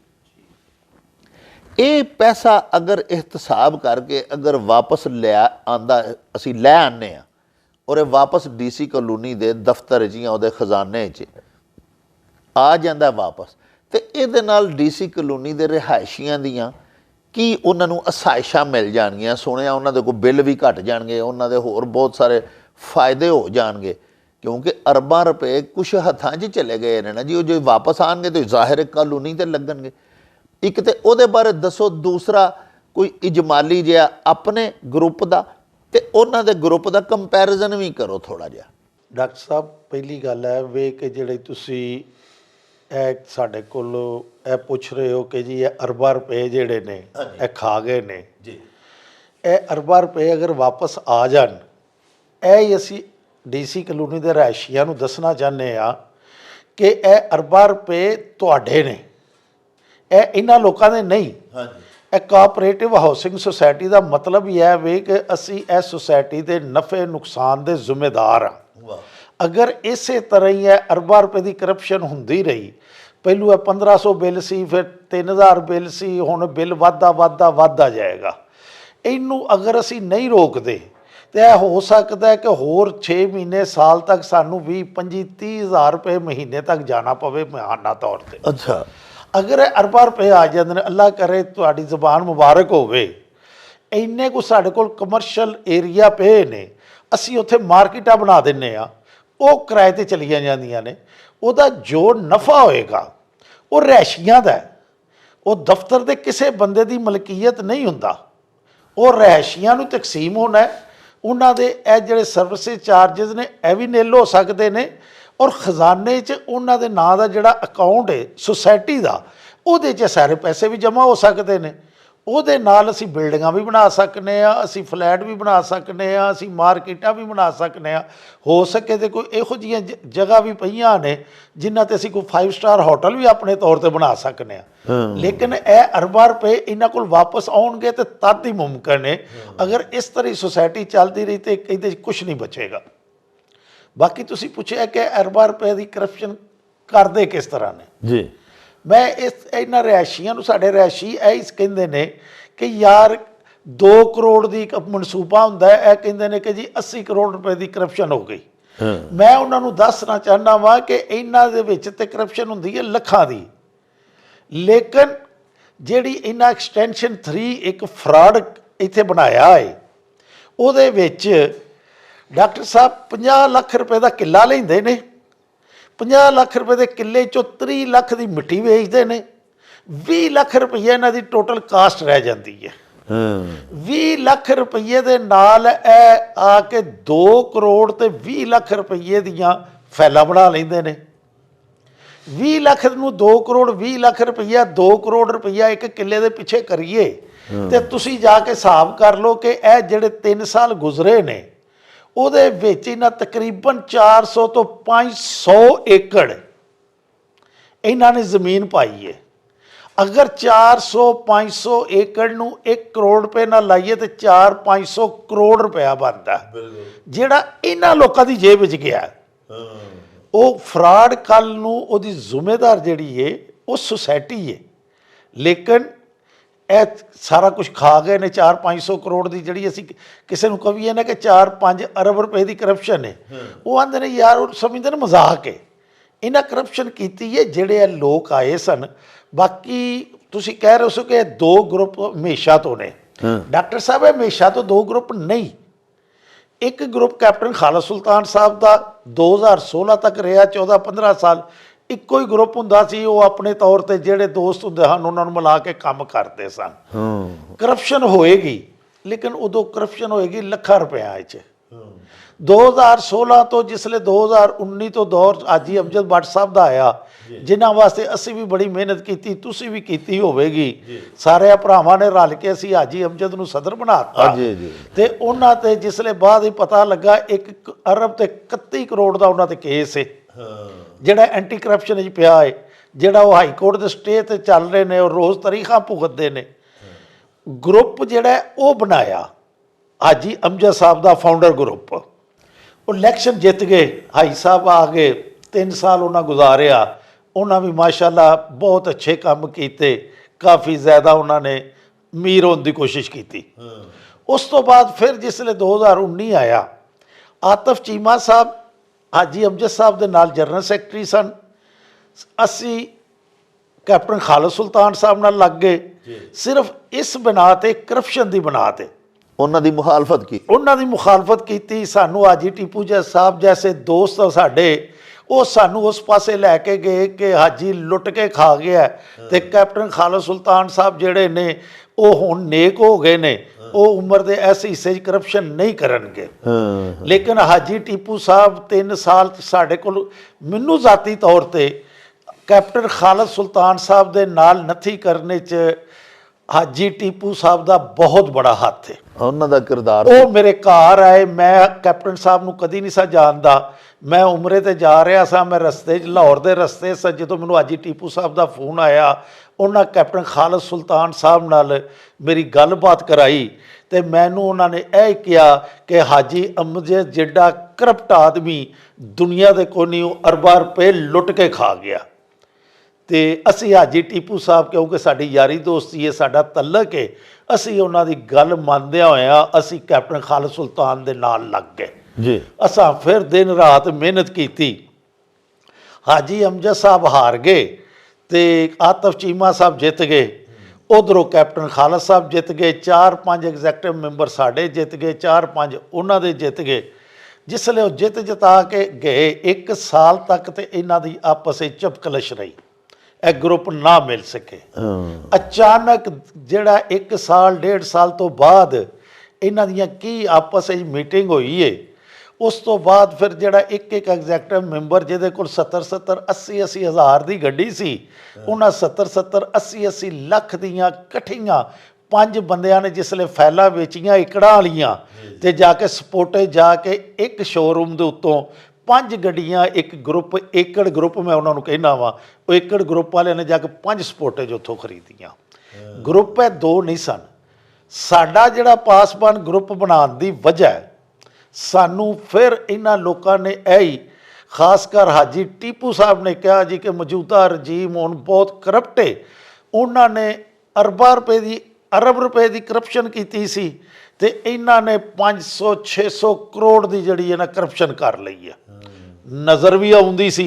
ये पैसा अगर एहतसाब करके अगर वापस लिया आंदा असी लै आने आ और वापस DC कॉलोनी दे दफ्तर जियां उहदे खजाने च आ जांदा वापस, तो इहदे नाल DC कॉलोनी दे रिहायशियां दियां की उन्हां नूं असाइशां मिल जाणगीਆਂ। सुनिया उन्हां दे कोई बिल भी घट जाणगे, उन्हां दे होर बहुत सारे फायदे हो जाणगे, क्योंकि अरबां रुपए कुछ हत्थां 'च चले गए ने ना जी। वो जो वापस आएंगे तो जाहिर कॉलोनी ते लगणगे। एक तो उहदे बारे दसो, दूसरा कोई इजमाली जिहा अपने ग्रुप दा ते उन्हां दे ग्रुप दा कंपैरिजन भी करो थोड़ा जिहा। ਡਾਕਟਰ ਸਾਹਿਬ ਪਹਿਲੀ ਗੱਲ ਹੈ ਵੇ ਕਿ ਜਿਹੜੇ ਤੁਸੀਂ ਇਹ ਸਾਡੇ ਕੋਲ ਇਹ ਪੁੱਛ ਰਹੇ ਹੋ ਕਿ ਜੀ ਇਹ ਅਰਬਾਂ ਰੁਪਏ ਜਿਹੜੇ ਨੇ ਇਹ ਖਾ ਗਏ ਨੇ ਜੀ ਇਹ ਅਰਬਾਂ ਰੁਪਏ ਅਗਰ ਵਾਪਸ ਆ ਜਾਣ, ਇਹ ਹੀ ਅਸੀਂ ਡੀਸੀ ਕਲੋਨੀ ਦੇ ਰਿਹਾਇਸ਼ੀਆਂ ਨੂੰ ਦੱਸਣਾ ਚਾਹੁੰਦੇ ਆ ਕਿ ਇਹ ਅਰਬਾਂ ਰੁਪਏ ਤੁਹਾਡੇ ਨੇ, ਇਹ ਇਹਨਾਂ ਲੋਕਾਂ ਦੇ ਨਹੀਂ। ਹਾਂਜੀ ਇਹ ਕੋਆਪਰੇਟਿਵ ਹਾਊਸਿੰਗ ਸੁਸਾਇਟੀ ਦਾ ਮਤਲਬ ਹੀ ਹੈ ਵੇ ਕਿ ਅਸੀਂ ਇਸ ਸੁਸਾਇਟੀ ਦੇ ਨਫੇ ਨੁਕਸਾਨ ਦੇ ਜ਼ਿੰਮੇਦਾਰ ਹਾਂ। ਵਾਹ ਅਗਰ ਇਸੇ ਤਰ੍ਹਾਂ ਹੀ ਹੈ ਅਰਬਾਂ ਰੁਪਏ ਦੀ ਕਰਪਸ਼ਨ ਹੁੰਦੀ ਰਹੀ, ਪਹਿਲੂ ਇਹ 1500 ਬਿੱਲ ਸੀ, ਫਿਰ 3000 ਬਿੱਲ ਸੀ, ਹੁਣ ਬਿੱਲ ਵੱਧਦਾ ਜਾਏਗਾ। ਇਹਨੂੰ ਅਗਰ ਅਸੀਂ ਨਹੀਂ ਰੋਕਦੇ ਤੇ ਇਹ ਹੋ ਸਕਦਾ ਹੈ ਕਿ ਹੋਰ 6 ਮਹੀਨੇ ਸਾਲ ਤੱਕ ਸਾਨੂੰ 20 25 30 ਹਜ਼ਾਰ ਰੁਪਏ ਮਹੀਨੇ ਤੱਕ ਜਾਣਾ ਪਵੇ ਮਹੀਨਾ ਤੌਰ ਤੇ। ਅੱਛਾ ਅਗਰ ਇਹ ਅਰਬਾਂ ਰੁਪਏ ਆ ਜਾਂਦੇ ਨੇ, ਅੱਲਾ ਕਰੇ ਤੁਹਾਡੀ ਜ਼ੁਬਾਨ ਮੁਬਾਰਕ ਹੋਵੇ, ਇੰਨੇ ਕੁ ਸਾਡੇ ਕੋਲ ਕਮਰਸ਼ੀਅਲ ਏਰੀਆ ਪਏ ਨੇ, ਅਸੀਂ ਉੱਥੇ ਮਾਰਕੀਟਾਂ ਬਣਾ ਦਿੰਨੇ ਆ, ਉਹ ਕਿਰਾਏ ਤੇ ਚਲੀਆਂ ਜਾਂਦੀਆਂ ਨੇ। ਉਹਦਾ ਜੋ ਨਫਾ ਹੋਏਗਾ ਉਹ ਰਿਹਾਇਸ਼ੀਆਂ ਦਾ ਹੈ, ਉਹ ਦਫ਼ਤਰ ਦੇ ਕਿਸੇ ਬੰਦੇ ਦੀ ਮਲਕੀਅਤ ਨਹੀਂ ਹੁੰਦਾ, ਉਹ ਰਿਹਾਇਸ਼ੀਆਂ ਨੂੰ ਤਕਸੀਮ ਹੋਣਾ ਹੈ। ਉਹਨਾਂ ਦੇ ਇਹ ਜਿਹੜੇ ਸਰਵਿਸਿਜ਼ ਚਾਰजेस ਨੇ ਇਹ ਵੀ ਨਿਲ ਹੋ ਸਕਦੇ ਨੇ, ਔਰ ਖਜ਼ਾਨੇ 'ਚ ਉਹਨਾਂ ਦੇ ਨਾਂ ਦਾ ਜਿਹੜਾ ਅਕਾਊਂਟ ਹੈ ਸੁਸਾਇਟੀ ਦਾ, ਉਹਦੇ 'ਚ ਸਾਰੇ ਪੈਸੇ ਵੀ ਜਮ੍ਹਾਂ ਹੋ ਸਕਦੇ ਨੇ। ਉਹਦੇ ਨਾਲ ਅਸੀਂ ਬਿਲਡਿੰਗਾਂ ਵੀ ਬਣਾ ਸਕਨੇ ਆ, ਅਸੀਂ ਫਲੈਟ ਵੀ ਬਣਾ ਸਕਨੇ ਆ, ਅਸੀਂ ਮਾਰਕੀਟਾਂ ਵੀ ਬਣਾ ਸਕਨੇ ਆ। ਹੋ ਸਕੇ ਤੇ ਕੋਈ ਇਹੋ ਜਿਹੀਆਂ ਜਗ੍ਹਾ ਵੀ ਪਈਆਂ ਨੇ ਜਿਨ੍ਹਾਂ ਤੇ ਅਸੀਂ ਕੋਈ 5 ਸਟਾਰ ਹੋਟਲ ਵੀ ਆਪਣੇ ਤੌਰ ਤੇ ਬਣਾ ਸਕਨੇ ਆ। ਲੇਕਿਨ ਇਹ ਅਰਬਾਂ ਰੁਪਏ ਇਹਨਾਂ ਕੋਲ ਵਾਪਸ ਆਉਣਗੇ ਤੇ ਤਦ ਹੀ ਮੁਮਕਿਨ ਹੈ। ਅਗਰ ਇਸ ਤਰ੍ਹਾਂ ਸੁਸਾਇਟੀ ਚੱਲਦੀ ਰਹੀ ਤੇ ਇਹਦੇ 'ਚ ਕੁਝ ਨਹੀਂ ਬਚੇਗਾ। ਬਾਕੀ ਤੁਸੀਂ ਪੁੱਛਿਆ ਕਿ ਅਰਬਾਂ ਰੁਪਏ ਦੀ ਕਰਪਸ਼ਨ ਕਰਦੇ ਕਿਸ ਤਰ੍ਹਾਂ ਨੇ। ਜੀ ਮੈਂ ਇਹਨਾਂ ਰਿਹਾਇਸ਼ੀਆਂ ਨੂੰ, ਸਾਡੇ ਰਿਹਾਇਸ਼ੀ ਇਹ ਕਹਿੰਦੇ ਨੇ ਕਿ ਯਾਰ 2 ਕਰੋੜ ਦੀ ਇੱਕ ਮਨਸੂਬਾ ਹੁੰਦਾ ਹੈ, ਇਹ ਕਹਿੰਦੇ ਨੇ ਕਿ ਜੀ 80 ਕਰੋੜ ਰੁਪਏ ਦੀ ਕਰਪਸ਼ਨ ਹੋ ਗਈ। ਮੈਂ ਉਹਨਾਂ ਨੂੰ ਦੱਸਣਾ ਚਾਹੁੰਦਾ ਵਾਂ ਕਿ ਇਹਨਾਂ ਦੇ ਵਿੱਚ ਤੇ ਕਰਪਸ਼ਨ ਹੁੰਦੀ ਹੈ ਲੱਖਾਂ ਦੀ, ਲੇਕਿਨ ਜਿਹੜੀ ਇਹਨਾਂ ਐਕਸਟੈਂਸ਼ਨ 3 ਇੱਕ ਫਰਾਡ ਇੱਥੇ ਬਣਾਇਆ ਹੈ, ਉਹਦੇ ਵਿੱਚ ਡਾਕਟਰ ਸਾਹਿਬ 50 ਲੱਖ ਰੁਪਏ ਦਾ ਕਿੱਲਾ ਲੈਂਦੇ ਨੇ, 50 ਲੱਖ ਰੁਪਏ ਦੇ ਕਿੱਲੇ 'ਚੋਂ 30 ਲੱਖ ਦੀ ਮਿੱਟੀ ਵੇਚਦੇ ਨੇ, 20 ਲੱਖ ਰੁਪਏ ਇਹਨਾਂ ਦੀ ਟੋਟਲ ਕਾਸਟ ਰਹਿ ਜਾਂਦੀ ਹੈ। 20 ਲੱਖ ਰੁਪਏ ਦੇ ਨਾਲ ਇਹ ਆ ਕੇ 2 ਕਰੋੜ ਤੇ 20 ਲੱਖ ਰੁਪਏ ਦੀਆਂ ਫਾਈਲਾਂ ਬਣਾ ਲੈਂਦੇ ਨੇ। 20 ਲੱਖ ਨੂੰ 2 ਕਰੋੜ 20 ਲੱਖ ਰੁਪਈਆ, 2 ਕਰੋੜ ਰੁਪਈਆ ਇੱਕ ਕਿੱਲੇ ਦੇ ਪਿੱਛੇ ਕਰੀਏ ਤੇ ਤੁਸੀਂ ਜਾ ਕੇ ਹਿਸਾਬ ਕਰ ਲਓ ਕਿ ਇਹ ਜਿਹੜੇ 3 ਸਾਲ ਗੁਜ਼ਰੇ ਨੇ ਉਹਦੇ ਵਿੱਚ ਇਹਨਾਂ ਤਕਰੀਬਨ 400 ਤੋਂ 500 ਏਕੜ ਇਹਨਾਂ ਨੇ ਜ਼ਮੀਨ ਪਾਈ ਹੈ। ਅਗਰ 400-500 ਏਕੜ ਨੂੰ 1 ਕਰੋੜ ਰੁਪਏ ਨਾਲ ਲਾਈਏ ਤੇ 400-500 ਕਰੋੜ ਰੁਪਇਆ ਬਣਦਾ, ਜਿਹੜਾ ਇਹਨਾਂ ਲੋਕਾਂ ਦੀ ਜੇਬ ਵਿੱਚ ਗਿਆ। ਉਹ ਫਰਾਡ ਕੱਲ ਨੂੰ ਉਹਦੀ ਜ਼ਿੰਮੇਦਾਰ ਜਿਹੜੀ ਹੈ ਉਹ ਸੁਸਾਇਟੀ ਹੈ, ਲੇਕਿਨ ਇਹ ਸਾਰਾ ਕੁਝ ਖਾ ਗਏ ਨੇ। 400-500 ਕਰੋੜ ਦੀ ਜਿਹੜੀ ਅਸੀਂ ਕਿਸੇ ਨੂੰ ਕਹੀਏ ਨਾ ਕਿ 4-5 ਅਰਬ ਰੁਪਏ ਦੀ ਕਰਪਸ਼ਨ ਹੈ, ਉਹ ਆਂਦੇ ਨੇ ਯਾਰ ਉਹ ਸਮਝਦੇ ਨੇ ਮਜ਼ਾਕ ਹੈ। ਇਹਨਾਂ ਕਰਪਸ਼ਨ ਕੀਤੀ ਹੈ ਜਿਹੜੇ ਇਹ ਲੋਕ ਆਏ ਸਨ। ਬਾਕੀ ਤੁਸੀਂ ਕਹਿ ਰਹੇ ਹੋ ਕਿ 2 ਗਰੁੱਪ ਹਮੇਸ਼ਾ ਤੋਂ ਨੇ। ਡਾਕਟਰ ਸਾਹਿਬ ਇਹ ਹਮੇਸ਼ਾ ਤੋਂ 2 ਗਰੁੱਪ ਨਹੀਂ। ਇੱਕ ਗਰੁੱਪ ਕੈਪਟਨ ਖਾਲਦ ਸੁਲਤਾਨ ਸਾਹਿਬ ਦਾ 2016 ਤੱਕ ਰਿਹਾ, 14-15 ਸਾਲ ਇੱਕੋ ਹੀ ਗਰੁੱਪ ਹੁੰਦਾ ਸੀ। ਉਹ ਆਪਣੇ ਤੌਰ ਤੇ ਜਿਹੜੇ ਦੋਸਤ ਹੁੰਦੇ ਹਨ ਉਹਨਾਂ ਨੂੰ ਮਿਲਾ ਕੇ ਕੰਮ ਕਰਦੇ ਸਨ। ਕਰਪਸ਼ਨ ਹੋਏਗੀ, ਲੇਕਿਨ ਉਦੋਂ ਕਰਪਸ਼ਨ ਹੋਏਗੀ ਲੱਖਾਂ ਰੁਪਇਆ 'ਚ। 2016 ਤੋਂ ਜਿਸਲੇ 2019 ਤੋਂ ਦੌਰ ਹਾਜੀ ਅਮਜਦ ਬੱਟ ਸਾਹਿਬ ਦਾ ਆਇਆ, ਜਿਨ੍ਹਾਂ ਵਾਸਤੇ ਅਸੀਂ ਵੀ ਬੜੀ ਮਿਹਨਤ ਕੀਤੀ, ਤੁਸੀਂ ਵੀ ਕੀਤੀ ਹੋਵੇਗੀ। ਸਾਰੇ ਭਰਾਵਾਂ ਨੇ ਰਲ ਕੇ ਅਸੀਂ ਹਾਜੀ ਅਮਜਦ ਨੂੰ ਸਦਰ ਬਣਾਤਾ ਤੇ ਉਹਨਾਂ ਤੇ ਜਿਸਲੇ ਬਾਅਦ ਹੀ ਪਤਾ ਲੱਗਾ 1 ਅਰਬ ਤੇ 31 ਕਰੋੜ ਦਾ ਉਹਨਾਂ ਤੇ ਕੇਸ ਹੈ, ਜਿਹੜਾ ਐਂਟੀ ਕਰਪਸ਼ਨ ਵਿੱਚ ਪਿਆ ਹੈ, ਜਿਹੜਾ ਉਹ ਹਾਈ ਕੋਰਟ ਦੇ ਸਟੇ ਤੇ ਚੱਲ ਰਹੇ ਨੇ, ਉਹ ਰੋਜ਼ ਤਾਰੀਖਾਂ ਭੁਗਤਦੇ ਨੇ। ਗਰੁੱਪ ਜਿਹੜਾ ਉਹ ਬਣਾਇਆ ਹਾਜੀ ਅਮਜਦ ਸਾਹਿਬ ਦਾ ਫਾਊਂਡਰ ਗਰੁੱਪ, ਉਹ ਇਲੈਕਸ਼ਨ ਜਿੱਤ ਗਏ, ਹਾਈ ਸਾਹਿਬ ਆ ਗਏ, 3 ਸਾਲ ਉਹਨਾਂ ਗੁਜ਼ਾਰਿਆ। ਉਹਨਾਂ ਵੀ ਮਾਸ਼ਾਅੱਲਾ ਬਹੁਤ ਅੱਛੇ ਕੰਮ ਕੀਤੇ, ਕਾਫੀ ਜ਼ਿਆਦਾ ਉਹਨਾਂ ਨੇ ਅਮੀਰ ਹੋਣ ਦੀ ਕੋਸ਼ਿਸ਼ ਕੀਤੀ। ਉਸ ਤੋਂ ਬਾਅਦ ਫਿਰ ਜਿਸਲੇ 2019 ਆਇਆ, ਆਤਫ ਚੀਮਾ ਸਾਹਿਬ ਹਾਜੀ ਅਮਜਦ ਸਾਹਿਬ ਦੇ ਨਾਲ ਜਨਰਲ ਸੈਕਟਰੀ ਸਨ। ਅਸੀਂ ਕੈਪਟਨ ਖਾਲਦ ਸੁਲਤਾਨ ਸਾਹਿਬ ਨਾਲ ਲੱਗ ਗਏ, ਸਿਰਫ ਇਸ ਬਣਾ ਤੇ ਕਰਪਸ਼ਨ ਦੀ ਬਣਾ ਤੇ ਉਹਨਾਂ ਦੀ ਮੁਖਾਲਫਤ ਕੀਤੀ। ਉਹਨਾਂ ਦੀ ਮੁਖਾਲਫਤ ਕੀਤੀ। ਸਾਨੂੰ ਹਾਜੀ ਟੀਪੂ ਸਾਹਿਬ ਜੈਸੇ ਦੋਸਤ ਸਾਡੇ, ਉਹ ਸਾਨੂੰ ਉਸ ਪਾਸੇ ਲੈ ਕੇ ਗਏ ਕਿ ਹਾਜੀ ਲੁੱਟ ਕੇ ਖਾ ਗਿਆ ਤੇ ਕੈਪਟਨ ਖਾਲਦ ਸੁਲਤਾਨ ਸਾਹਿਬ ਜਿਹੜੇ ਨੇ ਉਹ ਹੁਣ ਨੇਕ ਹੋ ਗਏ ਨੇ, ਉਹ ਉਮਰ ਦੇ ਇਸ ਹਿੱਸੇ 'ਚ ਕਰਪਸ਼ਨ ਨਹੀਂ ਕਰਨਗੇ। ਲੇਕਿਨ ਹਾਜੀ ਟੀਪੂ ਸਾਹਿਬ 3 ਸਾਲ ਸਾਡੇ ਕੋਲ, ਮੈਨੂੰ ਜ਼ਾਤੀ ਤੌਰ ਤੇ ਕੈਪਟਨ ਖਾਲਦ ਸੁਲਤਾਨ ਸਾਹਿਬ ਦੇ ਨਾਲ ਨੱਥੀ ਕਰਨੇ 'ਚ ਹਾਜੀ ਟੀਪੂ ਸਾਹਿਬ ਦਾ ਬਹੁਤ ਬੜਾ ਹੱਥ ਹੈ। ਉਹਨਾਂ ਦਾ ਕਿਰਦਾਰ ਉਹ ਮੇਰੇ ਘਰ ਆਏ, ਮੈਂ ਕੈਪਟਨ ਸਾਹਿਬ ਨੂੰ ਕਦੀ ਨਹੀਂ ਸਾਂ ਜਾਣਦਾ, ਮੈਂ ਉਮਰੇ ਤੇ ਜਾ ਰਿਹਾ ਸਾਂ, ਮੈਂ ਰਸਤੇ 'ਚ ਲਾਹੌਰ ਦੇ ਰਸਤੇ ਸਾਂ, ਜਦੋਂ ਮੈਨੂੰ ਹਾਜੀ ਟੀਪੂ ਸਾਹਿਬ ਦਾ ਫੋਨ ਆਇਆ, ਉਹਨਾਂ ਕੈਪਟਨ ਖਾਲਦ ਸੁਲਤਾਨ ਸਾਹਿਬ ਨਾਲ ਮੇਰੀ ਗੱਲਬਾਤ ਕਰਾਈ ਤੇ ਮੈਨੂੰ ਉਹਨਾਂ ਨੇ ਇਹ ਕਿਹਾ ਕਿ ਹਾਜੀ ਅਮਜਦ ਜਿਹੜਾ ਕਰਪਟ ਆਦਮੀ ਦੁਨੀਆ ਦੇ ਕੋਨੀ, ਉਹ ਅਰਬਾਂ ਰੁਪਏ ਲੁੱਟ ਕੇ ਖਾ ਗਿਆ। ਤੇ ਅਸੀਂ ਹਾਜੀ ਟੀਪੂ ਸਾਹਿਬ, ਕਿਉਂਕਿ ਸਾਡੀ ਯਾਰੀ ਦੋਸਤੀ ਹੈ, ਸਾਡਾ ਤਲਕ ਹੈ, ਅਸੀਂ ਉਹਨਾਂ ਦੀ ਗੱਲ ਮੰਨਦਿਆਂ ਹੋਇਆਂ ਅਸੀਂ ਕੈਪਟਨ ਖਾਲਦ ਸੁਲਤਾਨ ਦੇ ਨਾਲ ਲੱਗ ਗਏ ਜੀ। ਅਸਾਂ ਫਿਰ ਦਿਨ ਰਾਤ ਮਿਹਨਤ ਕੀਤੀ। ਹਾਜੀ ਅਮਜਦ ਸਾਹਿਬ ਹਾਰ ਗਏ ਤੇ ਆਤਫ ਚੀਮਾ ਸਾਹਿਬ ਜਿੱਤ ਗਏ, ਉਧਰੋਂ ਕੈਪਟਨ ਖਾਲਦ ਸਾਹਿਬ ਜਿੱਤ ਗਏ, 4-5 ਐਗਜ਼ੈਕਟਿਵ ਮੈਂਬਰ ਸਾਡੇ ਜਿੱਤ ਗਏ, 4-5 ਉਹਨਾਂ ਦੇ ਜਿੱਤ ਗਏ। ਜਿਸਲੇ ਉਹ ਜਿਤਾ ਕੇ ਗਏ, 1 ਸਾਲ ਤੱਕ ਤੇ ਇਹਨਾਂ ਦੀ ਆਪਸ ਵਿੱਚ ਚਪਕਲਸ਼ ਰਹੀ, ਇਹ ਗਰੁੱਪ ਨਾ ਮਿਲ ਸਕੇ। ਅਚਾਨਕ ਜਿਹੜਾ 1 ਸਾਲ 1.5 ਸਾਲ ਤੋਂ ਬਾਅਦ ਇਹਨਾਂ ਦੀਆਂ ਕੀ ਆਪਸ ਵਿੱਚ ਮੀਟਿੰਗ ਹੋਈ ਏ, ਉਸ ਤੋਂ ਬਾਅਦ ਫਿਰ ਜਿਹੜਾ ਇੱਕ ਐਗਜ਼ੈਕਟਿਵ ਮੈਂਬਰ ਜਿਹਦੇ ਕੋਲ 70 80 ਹਜ਼ਾਰ ਦੀ ਗੱਡੀ ਸੀ, ਉਹਨਾਂ 70 80 ਲੱਖ ਦੀਆਂ ਇਕੱਠੀਆਂ 5 ਬੰਦਿਆਂ ਨੇ ਜਿਸਲੇ ਫੈਲਾ ਵੇਚੀਆਂ ਏਕੜਾਂ ਵਾਲੀਆਂ, ਤੇ ਜਾ ਕੇ ਸਪੋਟੇ ਜਾ ਕੇ ਇੱਕ ਸ਼ੋਰੂਮ ਦੇ ਉੱਤੋਂ 5 ਗੱਡੀਆਂ, ਇੱਕ ਗਰੁੱਪ, ਏਕੜ ਗਰੁੱਪ ਮੈਂ ਉਹਨਾਂ ਨੂੰ ਕਹਿਣਾ ਵਾ, ਉਹ ਏਕੜ ਗਰੁੱਪ ਵਾਲਿਆਂ ਨੇ ਜਾ ਕੇ 5 ਸਪੋਟੇਜ ਉੱਥੋਂ ਖਰੀਦੀਆਂ। ਗਰੁੱਪ ਹੈ 2 ਨਹੀਂ ਸਨ। ਸਾਡਾ ਜਿਹੜਾ ਪਾਸਬਾਨ ਗਰੁੱਪ ਬਣਾਉਣ ਦੀ ਵਜ੍ਹਾ, ਸਾਨੂੰ ਫਿਰ ਇਹਨਾਂ ਲੋਕਾਂ ਨੇ ਇਹ ਹੀ, ਖਾਸ ਕਰ ਹਾਜੀ ਟੀਪੂ ਸਾਹਿਬ ਨੇ ਕਿਹਾ ਜੀ ਕਿ ਮੌਜੂਦਾ ਰਜੀਮ ਹੁਣ ਬਹੁਤ ਕਰਪਟ ਹੈ, ਉਹਨਾਂ ਨੇ ਅਰਬ ਰੁਪਏ ਦੀ ਕਰਪਸ਼ਨ ਕੀਤੀ ਸੀ ਤੇ ਇਹਨਾਂ ਨੇ 500-600 ਕਰੋੜ ਦੀ ਜਿਹੜੀ ਹੈ ਨਾ ਕਰਪਸ਼ਨ ਕਰ ਲਈ ਹੈ। ਨਜ਼ਰ ਵੀ ਆਉਂਦੀ ਸੀ,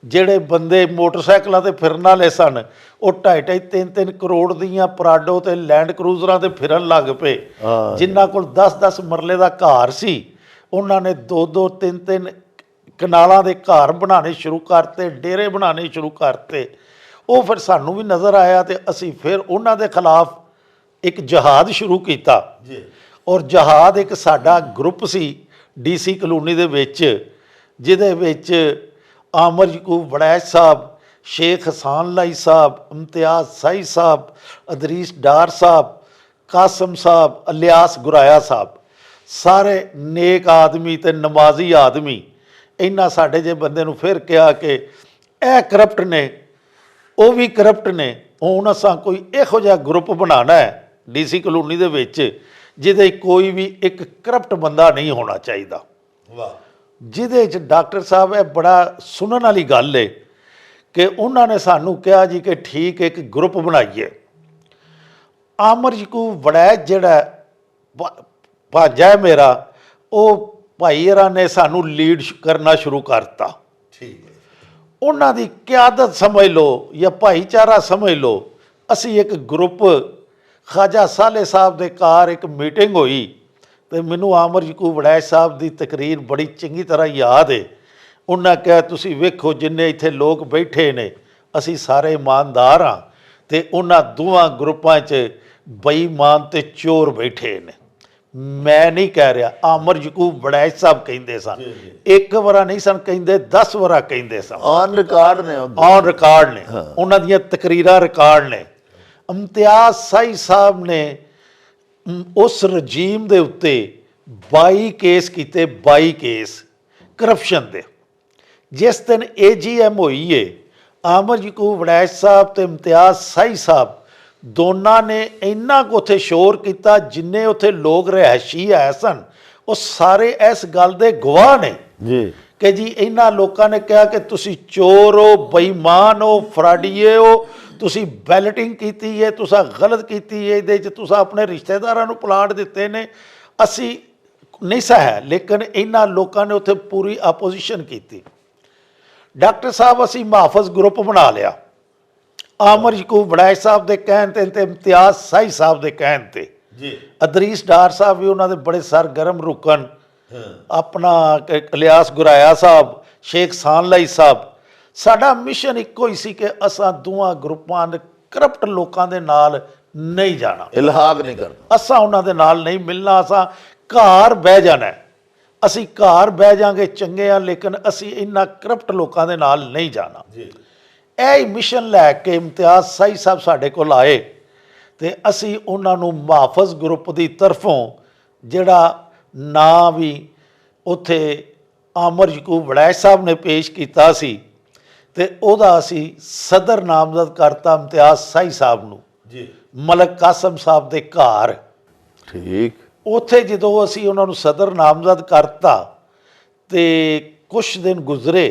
ਜਿਹੜੇ ਬੰਦੇ ਮੋਟਰਸਾਈਕਲਾਂ ਤੇ ਫਿਰਨ ਵਾਲੇ ਸਨ, ਉਹ 2.5 3 ਕਰੋੜ ਦੀਆਂ ਪਰਾਡੋ ਤੇ ਲੈਂਡ ਕਰੂਜ਼ਰਾਂ ਤੇ ਫਿਰਨ ਲੱਗ ਪਏ। ਜਿਨ੍ਹਾਂ ਕੋਲ 10 ਮਰਲੇ ਦਾ ਘਰ ਸੀ, ਉਹਨਾਂ ਨੇ 2 3 ਕਨਾਲਾਂ ਦੇ ਘਰ ਬਣਾਉਣੇ ਸ਼ੁਰੂ ਕਰਤੇ, ਡੇਰੇ ਬਣਾਉਣੇ ਸ਼ੁਰੂ ਕਰਤੇ। ਉਹ ਫਿਰ ਸਾਨੂੰ ਵੀ ਨਜ਼ਰ ਆਇਆ ਤੇ ਅਸੀਂ ਫਿਰ ਉਹਨਾਂ ਦੇ ਖਿਲਾਫ ਇੱਕ ਜਹਾਦ ਸ਼ੁਰੂ ਕੀਤਾ ਜੀ। ਔਰ ਜਹਾਦ ਇੱਕ ਸਾਡਾ ਗਰੁੱਪ ਸੀ DC ਕਲੋਨੀ ਦੇ ਵਿੱਚ, ਜਿਹਦੇ ਵਿੱਚ ਆਮਰ ਯਕੂਬ ਵੜੈਚ ਸਾਹਿਬ, ਸ਼ੇਖ ਹਸਾਨ ਲਾਈ ਸਾਹਿਬ, ਇਮਤਿਆਜ਼ ਸਾਈ ਸਾਹਿਬ, ਅਦਰੀਸ ਡਾਰ ਸਾਹਿਬ, ਕਾਸਮ ਸਾਹਿਬ, ਇਲਿਆਸ ਗੁਰਾਇਆ ਸਾਹਿਬ, ਸਾਰੇ ਨੇਕ ਆਦਮੀ ਤੇ ਨਮਾਜ਼ੀ ਆਦਮੀ। ਇਹਨਾਂ ਸਾਡੇ ਜੇ ਬੰਦੇ ਨੂੰ ਫਿਰ ਕਿਹਾ ਕਿ ਇਹ ਕਰਪਟ ਨੇ, ਉਹ ਵੀ ਕਰਪਟ ਨੇ, ਹੁਣ ਅਸਾਂ ਕੋਈ ਇਹੋ ਜਿਹਾ ਗਰੁੱਪ ਬਣਾਉਣਾ ਹੈ DC ਕਲੋਨੀ ਦੇ ਵਿੱਚ ਜਿਹਦੇ ਕੋਈ ਵੀ ਇੱਕ ਕਰਪਟ ਬੰਦਾ ਨਹੀਂ ਹੋਣਾ ਚਾਹੀਦਾ। ਵਾਹ। ਜਿਹਦੇ 'ਚ ਡਾਕਟਰ ਸਾਹਿਬ, ਇਹ ਬੜਾ ਸੁਣਨ ਵਾਲੀ ਗੱਲ ਹੈ ਕਿ ਉਹਨਾਂ ਨੇ ਸਾਨੂੰ ਕਿਹਾ ਜੀ ਕਿ ਠੀਕ ਇੱਕ ਗਰੁੱਪ ਬਣਾਈਏ। ਆਮਰ ਯਕੂਬ ਵੜੈਚ ਜਿਹੜਾ ਭਾਜਾ ਹੈ ਮੇਰਾ, ਉਹ ਭਾਈ ਹਰਾਂ ਨੇ ਸਾਨੂੰ ਲੀਡ ਕਰਨਾ ਸ਼ੁਰੂ ਕਰਤਾ। ਠੀਕ ਹੈ। ਉਹਨਾਂ ਦੀ ਕਿਆਦਤ ਸਮਝ ਲਓ ਜਾਂ ਭਾਈਚਾਰਾ ਸਮਝ ਲਓ। ਅਸੀਂ ਇੱਕ ਗਰੁੱਪ, ਖਾਜਾ ਸਾਲੇ ਸਾਹਿਬ ਦੇ ਘਰ ਇੱਕ ਮੀਟਿੰਗ ਹੋਈ ਤੇ ਮੈਨੂੰ ਆਮਰ ਯਕੂਬ ਵੜੈਚ ਸਾਹਿਬ ਦੀ ਤਕਰੀਰ ਬੜੀ ਚੰਗੀ ਤਰ੍ਹਾਂ ਯਾਦ ਹੈ। ਉਹਨਾਂ ਕਿਹਾ ਤੁਸੀਂ ਵੇਖੋ ਜਿੰਨੇ ਇੱਥੇ ਲੋਕ ਬੈਠੇ ਨੇ, ਅਸੀਂ ਸਾਰੇ ਇਮਾਨਦਾਰ ਹਾਂ ਤੇ ਉਹਨਾਂ ਦੋਵਾਂ ਗਰੁੱਪਾਂ 'ਚ ਬੇਈਮਾਨ ਤੇ ਚੋਰ ਬੈਠੇ ਨੇ। ਮੈਂ ਨਹੀਂ ਕਹਿ ਰਿਹਾ, ਆਮਰ ਯਕੂਬ ਵੜੈਚ ਸਾਹਿਬ ਕਹਿੰਦੇ ਸਨ। ਇੱਕ ਵਾਰਾ ਨਹੀਂ ਸਨ ਕਹਿੰਦੇ, 10 ਵਾਰਾ ਕਹਿੰਦੇ ਸਨ। ਔਨ ਰਿਕਾਰਡ ਨੇ, ਔਨ ਰਿਕਾਰਡ ਨੇ, ਉਹਨਾਂ ਦੀਆਂ ਤਕਰੀਰਾਂ ਰਿਕਾਰਡ ਨੇ। ਇਮਤਿਆਜ਼ ਸਾਈ ਸਾਹਿਬ ਨੇ ਉਸ ਰਜੀਮ ਦੇ ਉੱਤੇ 22 ਕੇਸ ਕੀਤੇ, 22 ਕੇਸ ਕਰਪਸ਼ਨ ਦੇ। ਜਿਸ ਦਿਨ AGM ਹੋਈ ਏ, ਆਮਰ ਯਕੂਬ ਵੜੈਚ ਸਾਹਿਬ ਤੇ ਇਮਤਿਆਜ਼ ਸਾਈ ਸਾਹਿਬ ਦੋਨਾਂ ਨੇ ਇੰਨਾ ਕੁ ਉੱਥੇ ਸ਼ੋਰ ਕੀਤਾ, ਜਿੰਨੇ ਉੱਥੇ ਲੋਕ ਰਿਹਾਇਸ਼ੀ ਆਏ ਸਨ ਉਹ ਸਾਰੇ ਇਸ ਗੱਲ ਦੇ ਗਵਾਹ ਨੇ ਜੀ ਕਿ ਜੀ ਇਹਨਾਂ ਲੋਕਾਂ ਨੇ ਕਿਹਾ ਕਿ ਤੁਸੀਂ ਚੋਰ ਹੋ, ਬੇਈਮਾਨ ਹੋ, ਫਰਾਡੀਏ ਹੋ, ਤੁਸੀਂ ਬੈਲਟਿੰਗ ਕੀਤੀ ਹੈ, ਤੁਸੀਂ ਗਲਤ ਕੀਤੀ ਹੈ, ਇਹਦੇ 'ਚ ਤੁਸੀਂ ਆਪਣੇ ਰਿਸ਼ਤੇਦਾਰਾਂ ਨੂੰ ਪਲਾਟ ਦਿੱਤੇ ਨੇ। ਅਸੀਂ ਨਹੀਂ ਸਹਿ, ਲੇਕਿਨ ਇਹਨਾਂ ਲੋਕਾਂ ਨੇ ਉੱਥੇ ਪੂਰੀ ਆਪੋਜੀਸ਼ਨ ਕੀਤੀ। ਡਾਕਟਰ ਸਾਹਿਬ ਅਸੀਂ ਮੁਹਾਫਿਜ਼ ਗਰੁੱਪ ਬਣਾ ਲਿਆ, ਆਮਰ ਯਕੂਬ ਵੜੈਚ ਸਾਹਿਬ ਦੇ ਕਹਿਣ ਤੇ ਇਮਤਿਆਜ਼ ਸਾਈ ਸਾਹਿਬ ਦੇ ਕਹਿਣ ਤੇ ਜੀ। ਅਦਰੀਸ ਡਾਰ ਸਾਹਿਬ ਵੀ ਉਹਨਾਂ ਦੇ ਬੜੇ ਸਰਗਰਮ ਰੁਕਨ, ਆਪਣਾ ਇਲਿਆਸ ਗੁਰਾਇਆ ਸਾਹਿਬ, ਸ਼ੇਖ ਸਾਨਲਾਈ ਸਾਹਿਬ, ਸਾਡਾ ਮਿਸ਼ਨ ਇੱਕੋ ਹੀ ਸੀ ਕਿ ਅਸਾਂ ਦੋਵਾਂ ਗਰੁੱਪਾਂ ਦੇ ਕਰਪਟ ਲੋਕਾਂ ਦੇ ਨਾਲ ਨਹੀਂ ਜਾਣਾ, ਇਲਹਾਕ ਨਹੀਂ ਕਰਨਾ। ਅਸਾਂ ਉਹਨਾਂ ਦੇ ਨਾਲ ਨਹੀਂ ਮਿਲਣਾ, ਅਸਾਂ ਘਰ ਬਹਿ ਜਾਣਾ ਹੈ। ਅਸੀਂ ਘਰ ਬਹਿ ਜਾਾਂਗੇ ਚੰਗੇ ਆ, ਲੇਕਿਨ ਅਸੀਂ ਇੰਨਾ ਕਰਪਟ ਲੋਕਾਂ ਦੇ ਨਾਲ ਨਹੀਂ ਜਾਣਾ। ਇਹ ਹੀ ਮਿਸ਼ਨ ਲੈ ਕੇ ਇਮਤਿਆਜ਼ ਸਾਈ ਸਾਹਿਬ ਸਾਡੇ ਕੋਲ ਆਏ ਤੇ ਅਸੀਂ ਉਹਨਾਂ ਨੂੰ ਮੁਹਾਫਿਜ਼ ਗਰੁੱਪ ਦੀ ਤਰਫੋਂ ਜਿਹੜਾ ਨਾਂ ਵੀ ਉੱਥੇ ਆਮਰ ਯਕੂਬ ਵੜੈਚ ਸਾਹਿਬ ਨੇ ਪੇਸ਼ ਕੀਤਾ ਸੀ ਤੇ ਉਹਦਾ ਅਸੀਂ ਸਦਰ ਨਾਮਜ਼ਦ ਕਰਤਾ ਇਮਤਿਆਜ਼ ਸਾਈ ਸਾਹਿਬ ਨੂੰ ਜੀ, ਮਲਕ ਕਾਸਮ ਸਾਹਿਬ ਦੇ ਘਰ। ਠੀਕ। ਉੱਥੇ ਜਦੋਂ ਅਸੀਂ ਉਹਨਾਂ ਨੂੰ ਸਦਰ ਨਾਮਜ਼ਦ ਕਰਤਾ ਤੇ ਕੁਛ ਦਿਨ ਗੁਜ਼ਰੇ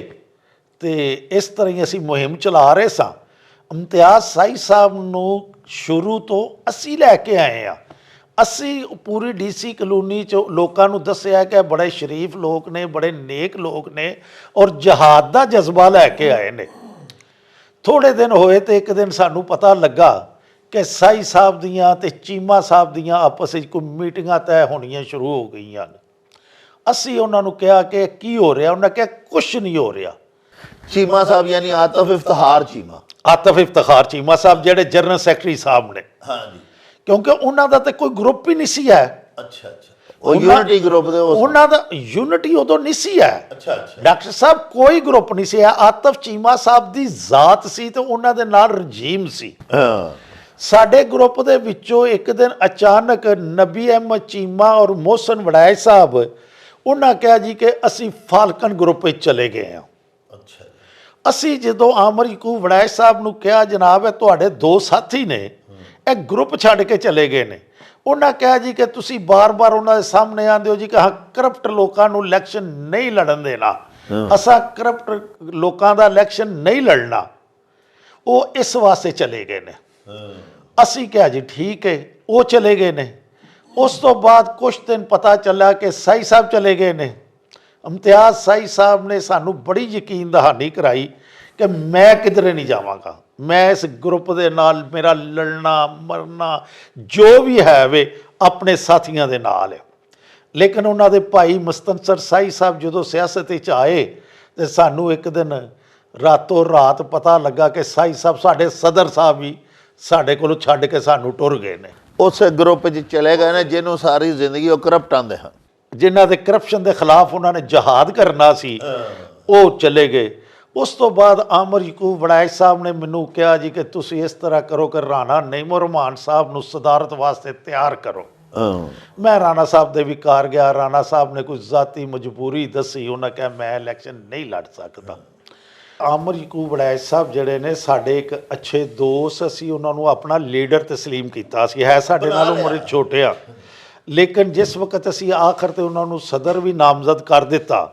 ਤੇ ਇਸ ਤਰ੍ਹਾਂ ਹੀ ਅਸੀਂ ਮੁਹਿੰਮ ਚਲਾ ਰਹੇ ਸਾਂ। ਇਮਤਿਆਜ਼ ਸਾਈ ਸਾਹਿਬ ਨੂੰ ਸ਼ੁਰੂ ਤੋਂ ਅਸੀਂ ਲੈ ਕੇ ਆਏ ਆ। ਅਸੀਂ ਪੂਰੀ ਡੀਸੀ ਕਲੋਨੀ 'ਚ ਲੋਕਾਂ ਨੂੰ ਦੱਸਿਆ ਕਿ ਬੜੇ ਸ਼ਰੀਫ ਲੋਕ ਨੇ, ਬੜੇ ਨੇਕ ਲੋਕ ਨੇ ਔਰ ਜਹਾਦ ਦਾ ਜਜ਼ਬਾ ਲੈ ਕੇ ਆਏ ਨੇ। ਥੋੜ੍ਹੇ ਦਿਨ ਹੋਏ ਤੇ ਇੱਕ ਦਿਨ ਸਾਨੂੰ ਪਤਾ ਲੱਗਾ ਕਿ ਸਾਈ ਸਾਹਿਬ ਦੀਆਂ ਤੇ ਚੀਮਾ ਸਾਹਿਬ ਦੀਆਂ ਆਪਸ ਵਿੱਚ ਕੋਈ ਮੀਟਿੰਗਾਂ ਤੈਅ ਹੋਣੀਆਂ ਸ਼ੁਰੂ ਹੋ ਗਈਆਂ ਨੇ। ਅਸੀਂ ਉਹਨਾਂ ਨੂੰ ਕਿਹਾ ਕਿ ਕੀ ਹੋ ਰਿਹਾ? ਉਹਨਾਂ ਕਿਹਾ ਕੁਛ ਨਹੀਂ ਹੋ ਰਿਹਾ। ਚੀਮਾ ਸਾਹਿਬ ਯਾਨੀ ਆਤਫ ਇਫਤਖਾਰ ਚੀਮਾ, ਆਤਫ ਇਫਤਖਾਰ ਚੀਮਾ ਸਾਹਿਬ ਜਿਹੜੇ ਜਨਰਲ ਸੈਕਟਰੀ ਸਾਹਿਬ ਨੇ, ਹਾਂਜੀ, ਕਿਉਂਕਿ ਉਹਨਾਂ ਦਾ ਤਾਂ ਕੋਈ ਗਰੁੱਪ ਹੀ ਨਹੀਂ ਸੀ ਹੈ। ਅੱਛਾ ਅੱਛਾ, ਉਹ ਯੂਨਿਟੀ ਗਰੁੱਪ ਦੇ ਉਹਨਾਂ ਦਾ ਯੂਨਿਟੀ ਉਦੋਂ ਨਹੀਂ ਸੀ ਹੈ। ਅੱਛਾ ਅੱਛਾ, ਡਾਕਟਰ ਸਾਹਿਬ ਕੋਈ ਗਰੁੱਪ ਨਹੀਂ ਸੀ ਹੈ। ਆਤਫ ਚੀਮਾ ਸਾਹਿਬ ਦੀ ਜ਼ਾਤ ਸੀ ਤੇ ਉਹਨਾਂ ਦੇ ਨਾਲ ਰਜੀਮ ਸੀ। ਹਾਂ। ਸਾਡੇ ਗਰੁੱਪ ਦੇ ਵਿੱਚੋਂ ਇੱਕ ਦਿਨ ਅਚਾਨਕ ਨਬੀ ਅਹਿਮਦ ਚੀਮਾ ਔਰ ਮੋਹਸਨ ਵੜੈਚ ਸਾਹਿਬ ਉਹਨਾਂ ਕਿਹਾ ਜੀ ਕਿ ਅਸੀਂ ਫਾਲਕਨ ਗਰੁੱਪ ਵਿੱਚ ਚਲੇ ਗਏ ਹਾਂ। ਅੱਛਾ, ਅਸੀਂ ਜਦੋਂ ਆਮਰ ਯਕੂਬ ਵੜੈਚ ਸਾਹਿਬ ਨੂੰ ਕਿਹਾ ਜਨਾਬ ਇਹ ਤੁਹਾਡੇ ਦੋ ਸਾਥੀ ਨੇ, ਇਹ ਗਰੁੱਪ ਛੱਡ ਕੇ ਚਲੇ ਗਏ ਨੇ। ਉਹਨਾਂ ਕਿਹਾ ਜੀ ਕਿ ਤੁਸੀਂ ਬਾਰ-ਬਾਰ ਉਹਨਾਂ ਦੇ ਸਾਹਮਣੇ ਆਉਂਦੇ ਹੋ ਜੀ ਕਿ ਹਾਂ ਕਰਪਟ ਲੋਕਾਂ ਨੂੰ ਇਲੈਕਸ਼ਨ ਨਹੀਂ ਲੜਨ ਦੇਣਾ, ਅਸਾਂ ਕਰਪਟ ਲੋਕਾਂ ਦਾ ਇਲੈਕਸ਼ਨ ਨਹੀਂ ਲੜਨਾ। ਉਹ ਇਸ ਵਾਸਤੇ ਚਲੇ ਗਏ ਨੇ। ਅਸੀਂ ਕਿਹਾ ਜੀ ਠੀਕ ਹੈ, ਉਹ ਚਲੇ ਗਏ ਨੇ। ਉਸ ਤੋਂ ਬਾਅਦ ਕੁਛ ਦਿਨ ਪਤਾ ਚੱਲਿਆ ਕਿ ਸਾਈ ਸਾਹਿਬ ਚਲੇ ਗਏ ਨੇ। ਇਮਤਿਆਜ਼ ਸਾਈ ਸਾਹਿਬ ਨੇ ਸਾਨੂੰ ਬੜੀ ਯਕੀਨ ਦਹਾਨੀ ਕਰਾਈ ਕਿ ਮੈਂ ਕਿਧਰੇ ਨਹੀਂ ਜਾਵਾਂਗਾ, ਮੈਂ ਇਸ ਗਰੁੱਪ ਦੇ ਨਾਲ ਮੇਰਾ ਲੜਨਾ ਮਰਨਾ ਜੋ ਵੀ ਹੈ ਵੇ ਆਪਣੇ ਸਾਥੀਆਂ ਦੇ ਨਾਲ ਹੈ। ਲੇਕਿਨ ਉਹਨਾਂ ਦੇ ਭਾਈ ਮਸਤਨਸਰ ਸਾਈ ਸਾਹਿਬ ਜਦੋਂ ਸਿਆਸਤ ਵਿੱਚ ਆਏ ਤੇ ਸਾਨੂੰ ਇੱਕ ਦਿਨ ਰਾਤੋਂ ਰਾਤ ਪਤਾ ਲੱਗਾ ਕਿ ਸਾਈ ਸਾਹਿਬ ਸਾਡੇ ਸਦਰ ਸਾਹਿਬ ਵੀ ਸਾਡੇ ਕੋਲੋਂ ਛੱਡ ਕੇ ਸਾਨੂੰ ਟੁਰ ਗਏ ਨੇ। ਉਸ ਗਰੁੱਪ 'ਚ ਚਲੇ ਗਏ ਨੇ ਜਿਹਨੂੰ ਸਾਰੀ ਜ਼ਿੰਦਗੀ ਉਹ ਕਰਪਟ ਆਂਦੇ ਹਨ, ਜਿਨ੍ਹਾਂ ਦੇ ਕਰਪਸ਼ਨ ਦੇ ਖਿਲਾਫ ਉਹਨਾਂ ਨੇ ਜਹਾਦ ਕਰਨਾ ਸੀ, ਉਹ ਚਲੇ ਗਏ। ਉਸ ਤੋਂ ਬਾਅਦ ਆਮਰ ਯਕੂਬ ਵੜੈਚ ਸਾਹਿਬ ਨੇ ਮੈਨੂੰ ਕਿਹਾ ਜੀ ਕਿ ਤੁਸੀਂ ਇਸ ਤਰ੍ਹਾਂ ਕਰੋ ਕਿ ਰਾਣਾ ਨਈਮ ਰਹਿਮਾਨ ਸਾਹਿਬ ਨੂੰ ਸਦਾਰਤ ਵਾਸਤੇ ਤਿਆਰ ਕਰੋ। ਮੈਂ ਰਾਣਾ ਸਾਹਿਬ ਦੇ ਵੀ ਘਰ ਗਿਆ। ਰਾਣਾ ਸਾਹਿਬ ਨੇ ਕੋਈ ਜ਼ਾਤੀ ਮਜਬੂਰੀ ਦੱਸੀ, ਉਹਨਾਂ ਕਿਹਾ ਮੈਂ ਇਲੈਕਸ਼ਨ ਨਹੀਂ ਲੜ ਸਕਦਾ। ਆਮਰ ਯਕੂਬ ਵੜੈਚ ਸਾਹਿਬ ਜਿਹੜੇ ਨੇ ਸਾਡੇ ਇੱਕ ਅੱਛੇ ਦੋਸਤ, ਅਸੀਂ ਉਹਨਾਂ ਨੂੰ ਆਪਣਾ ਲੀਡਰ ਤਸਲੀਮ ਕੀਤਾ ਸੀ। ਹੈ ਸਾਡੇ ਨਾਲ ਉਮਰ ਵਿੱਚ ਛੋਟੇ ਆ, ਲੇਕਿਨ ਜਿਸ ਵਕਤ ਅਸੀਂ ਆਖਰ ਤੇ ਉਹਨਾਂ ਨੂੰ ਸਦਰ ਵੀ ਨਾਮਜ਼ਦ ਕਰ ਦਿੱਤਾ,